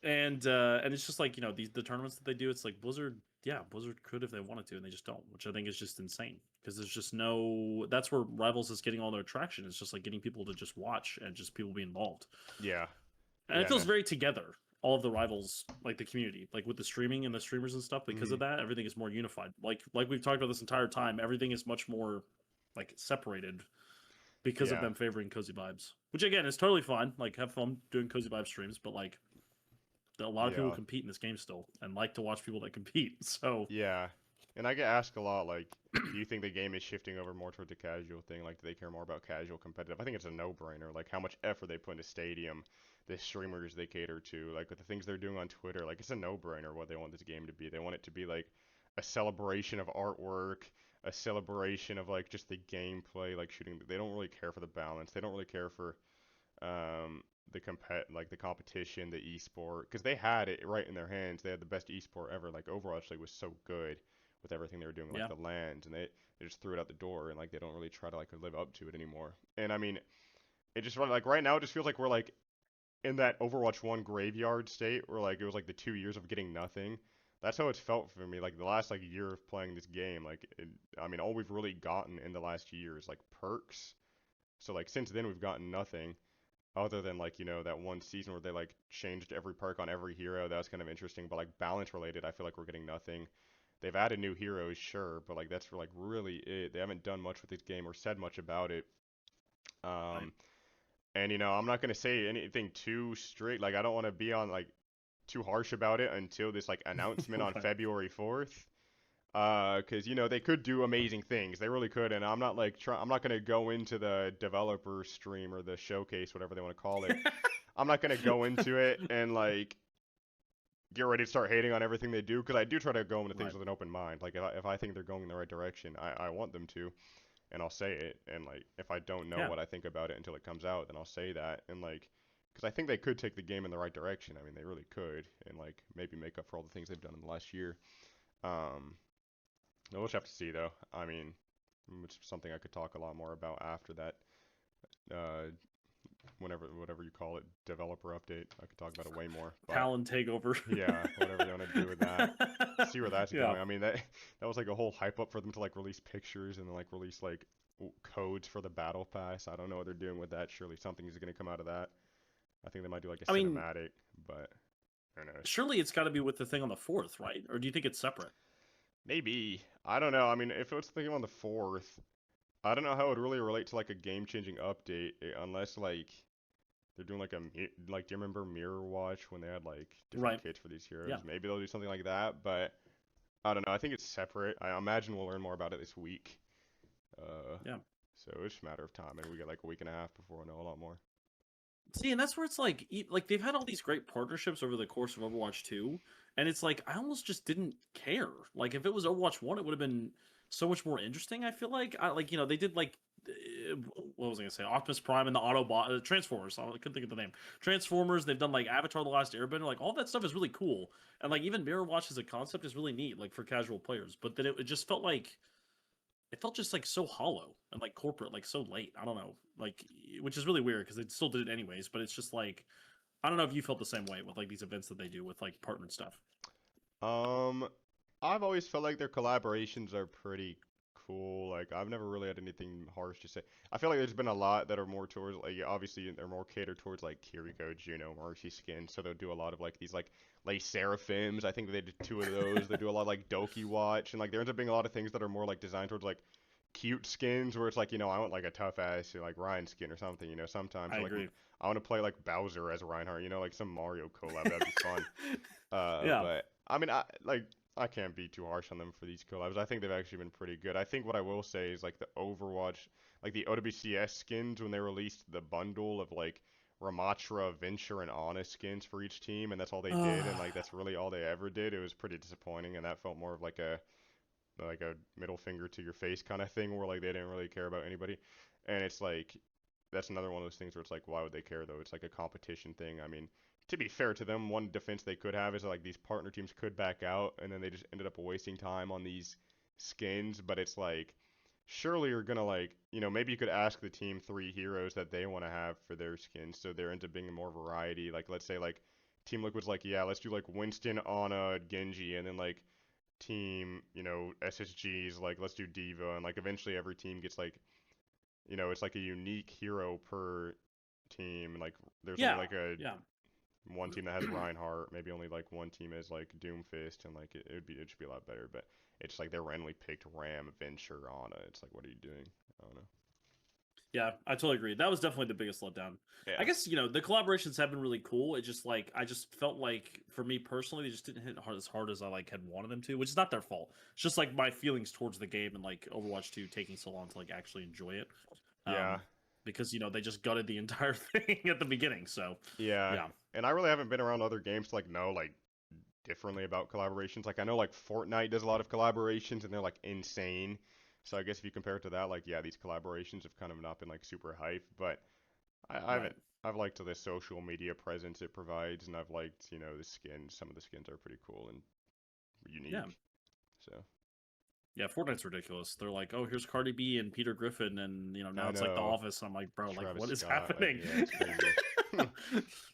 and it's just like the tournaments that they do. It's like Blizzard. Yeah, Blizzard could if they wanted to, and they just don't, which I think is just insane. Because there's just no. That's where Rivals is getting all their traction. It's just like getting people to just watch and just people be involved, yeah, and it yeah, feels no, very together. All of the Rivals, like the community, like with the streaming and the streamers and stuff. Because of mhm, that, everything is more unified. Like we've talked about this entire time. Everything is much more like separated because of yeah, them favoring cozy vibes, which again is totally fine. Like have fun doing cozy vibe streams, but like a lot of people yeah. compete in this game still and like to watch people that compete. So Yeah, and I get asked a lot, like, do you think the game is shifting over more toward the casual thing? Like, do they care more about casual competitive? I think it's a no-brainer. Like, how much effort they put into Stadium, the streamers they cater to, like, with the things they're doing on Twitter, like, it's a no-brainer what they want this game to be. They want it to be, like, a celebration of artwork, a celebration of, like, just the gameplay, like, shooting. They don't really care for the balance. They don't really care for, the competition, the esport, because they had it right in their hands. They had the best esport ever. Like Overwatch League was so good with everything they were doing, like yeah, the lands, and they just threw it out the door, and like they don't really try to like live up to it anymore. And I mean, it just like right now it just feels like we're like in that Overwatch 1 graveyard state where like it was like the 2 years of getting nothing. That's how it's felt for me. Like the last like year of playing this game, like I mean, all we've really gotten in the last year is like perks. So like since then we've gotten nothing other than like that one season where they like changed every perk on every hero. That was kind of interesting, but like balance related, I feel like we're getting nothing. They've added new heroes, sure, but like that's for like really it. They haven't done much with this game or said much about it. right. Um, and I'm not gonna say anything too strict. Like I don't want to be on like too harsh about it until this like announcement on Right. February 4th. Because they could do amazing things. They really could, and I'm not like I'm not gonna go into the developer stream or the showcase, whatever they want to call it. I'm not gonna go into it and like get ready to start hating on everything they do because I do try to go into things Right. with an open mind. Like if I think they're going in the right direction, I want them to, and I'll say it. And like if I don't know Yeah. what I think about it until it comes out, then I'll say that. And like because I think they could take the game in the right direction. I mean, they really could, and like maybe make up for all the things they've done in the last year. Um, we'll just have to see though. I mean, it's something I could talk a lot more about after that. Uh, whatever you call it, developer update. I could talk about it way more, but Talon takeover. yeah, whatever they want to do with that. See where that's Yeah. going. I mean, that was like a whole hype up for them to like release pictures and like release like codes for the battle pass. I don't know what they're doing with that. Surely something is going to come out of that. I think they might do like a I mean, cinematic, but who knows? surely it's got to be with the thing on the 4th, right? Or do you think it's separate? Maybe. I don't know. I mean, if it's thinking on the 4th, I don't know how it would really relate to like a game-changing update unless like they're doing like like do you remember Mirror Watch when they had like different Right. kits for these heroes? Yeah. Maybe they'll do something like that, but I don't know. I think it's separate. I imagine we'll learn more about it this week. Uh, Yeah. so it's just a matter of time, and we get like a week and a half before we know a lot more. See, and that's where it's like they've had all these great partnerships over the course of Overwatch 2, and it's like I almost just didn't care. Like if it was Overwatch 1, it would have been so much more interesting. I feel like they did like what was I gonna say? Optimus Prime and the Autobot Transformers. I couldn't think of the name. Transformers. They've done like Avatar: The Last Airbender. Like all that stuff is really cool, and like even Mirror Watch as a concept is really neat, like for casual players. But then it just felt like it felt just like so hollow and like corporate, like so late. I don't know, like which is really weird because they still did it anyways. But it's just like I don't know if you felt the same way with like these events that they do with like partnered stuff. Um, I've always felt like their collaborations are pretty cool. Like I've never really had anything harsh to say. I feel like there's been a lot that are more towards like obviously they're more catered towards like Kiriko, Juno, Mercy skins. So they'll do a lot of like these like Seraphims. I think they did 2 of those. They do a lot of like Doki Watch and like there ends up being a lot of things that are more like designed towards like cute skins where it's like, I want like a tough ass like Ryan skin or something, sometimes I like agree. I want to play like Bowser as Reinhardt, like some Mario collab, that'd be fun. Yeah. But I mean, I can't be too harsh on them for these collabs. I think they've actually been pretty good. I think what I will say is like the Overwatch, like the OWCS skins when they released the bundle of like Ramatra, Venture, and Ana skins for each team, and that's all they did, and like that's really all they ever did. It was pretty disappointing, and that felt more of like a middle finger to your face kind of thing, where like they didn't really care about anybody, and it's like that's another one of those things where it's like why would they care though? It's like a competition thing. I mean, to be fair to them, one defense they could have is like these partner teams could back out, and then they just ended up wasting time on these skins. But it's like, surely you're gonna like, maybe you could ask the team 3 heroes that they want to have for their skins, so there ends up being more variety. Like, let's say like Team Liquid's like, yeah, let's do like Winston, Ana, Genji, and then like team, SSG's like, let's do Diva, and like eventually every team gets like, it's like a unique hero per team, and like there's only Yeah. like a Yeah. one team that has Reinhardt, maybe only like one team has like Doomfist, and like it should be a lot better. But it's like they randomly picked Ram, Venture, Ana. It's like, what are you doing? I don't know. Yeah, I totally agree. That was definitely the biggest letdown. Yeah. I guess, the collaborations have been really cool. It just like I just felt like for me personally, they just didn't hit hard as I like had wanted them to, which is not their fault. It's just like my feelings towards the game and like Overwatch 2 taking so long to like actually enjoy it. Yeah. Because they just gutted the entire thing at the beginning. So Yeah. yeah. And I really haven't been around other games to like know like differently about collaborations. Like I know like Fortnite does a lot of collaborations and they're like insane. So I guess if you compare it to that, like yeah, these collaborations have kind of not been like super hype, but I Right. haven't. I've liked the social media presence it provides, and I've liked the skins. Some of the skins are pretty cool and unique. Yeah. So Yeah, Fortnite's ridiculous. They're like, oh, here's Cardi B and Peter Griffin, and now I it's like The know. Office. I'm like, bro, like Travis what is Scott, happening? yeah, it's crazy.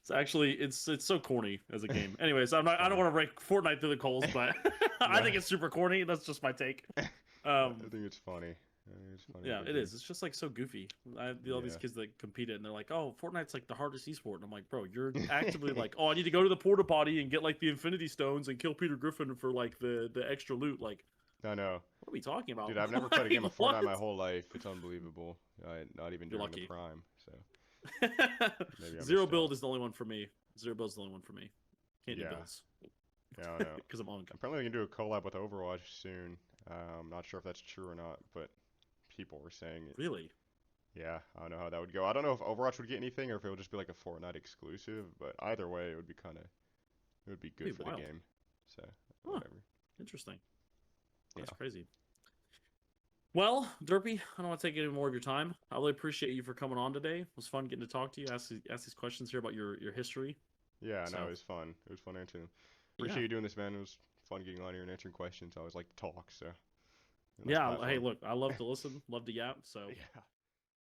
It's actually it's so corny as a game. Anyways, I don't want to rank Fortnite through the coals, but I think it's super corny. That's just my take. I think it's funny. It's funny. Yeah, it is. It's just like so goofy. All these kids that compete it, and they're like, "Oh, Fortnite's like the hardest esport," and I'm like, "Bro, you're actively like, oh, I need to go to the porta potty and get like the Infinity Stones and kill Peter Griffin for like the extra loot." Like, I know. what are we talking about? Dude, I've never played a game of What? Fortnite my whole life. It's unbelievable. Not even You're during the lucky. prime. So maybe I Zero missed build out. is the only one for me. Zero build is the only one for me. Can't do Yeah. builds. Yeah, I know. Because I'm on. Apparently, we can do a collab with Overwatch soon. I'm not sure if that's true or not, but people were saying it. Really? Yeah, I don't know how that would go. I don't know if Overwatch would get anything or if it would just be like a Fortnite exclusive, but either way, it would be good for wild. the game. So, Huh. whatever. Interesting. That's Yeah. crazy. Well, Durpee, I don't want to take any more of your time. I really appreciate you for coming on today. It was fun getting to talk to you, ask these questions here about your history. Yeah, So- no, it was fun. It was fun answering them. Appreciate you doing this, man. It was fun getting on here and answering questions. I always like to talk, so. Yeah, hey, look, I love to listen, love to yap, so Yeah.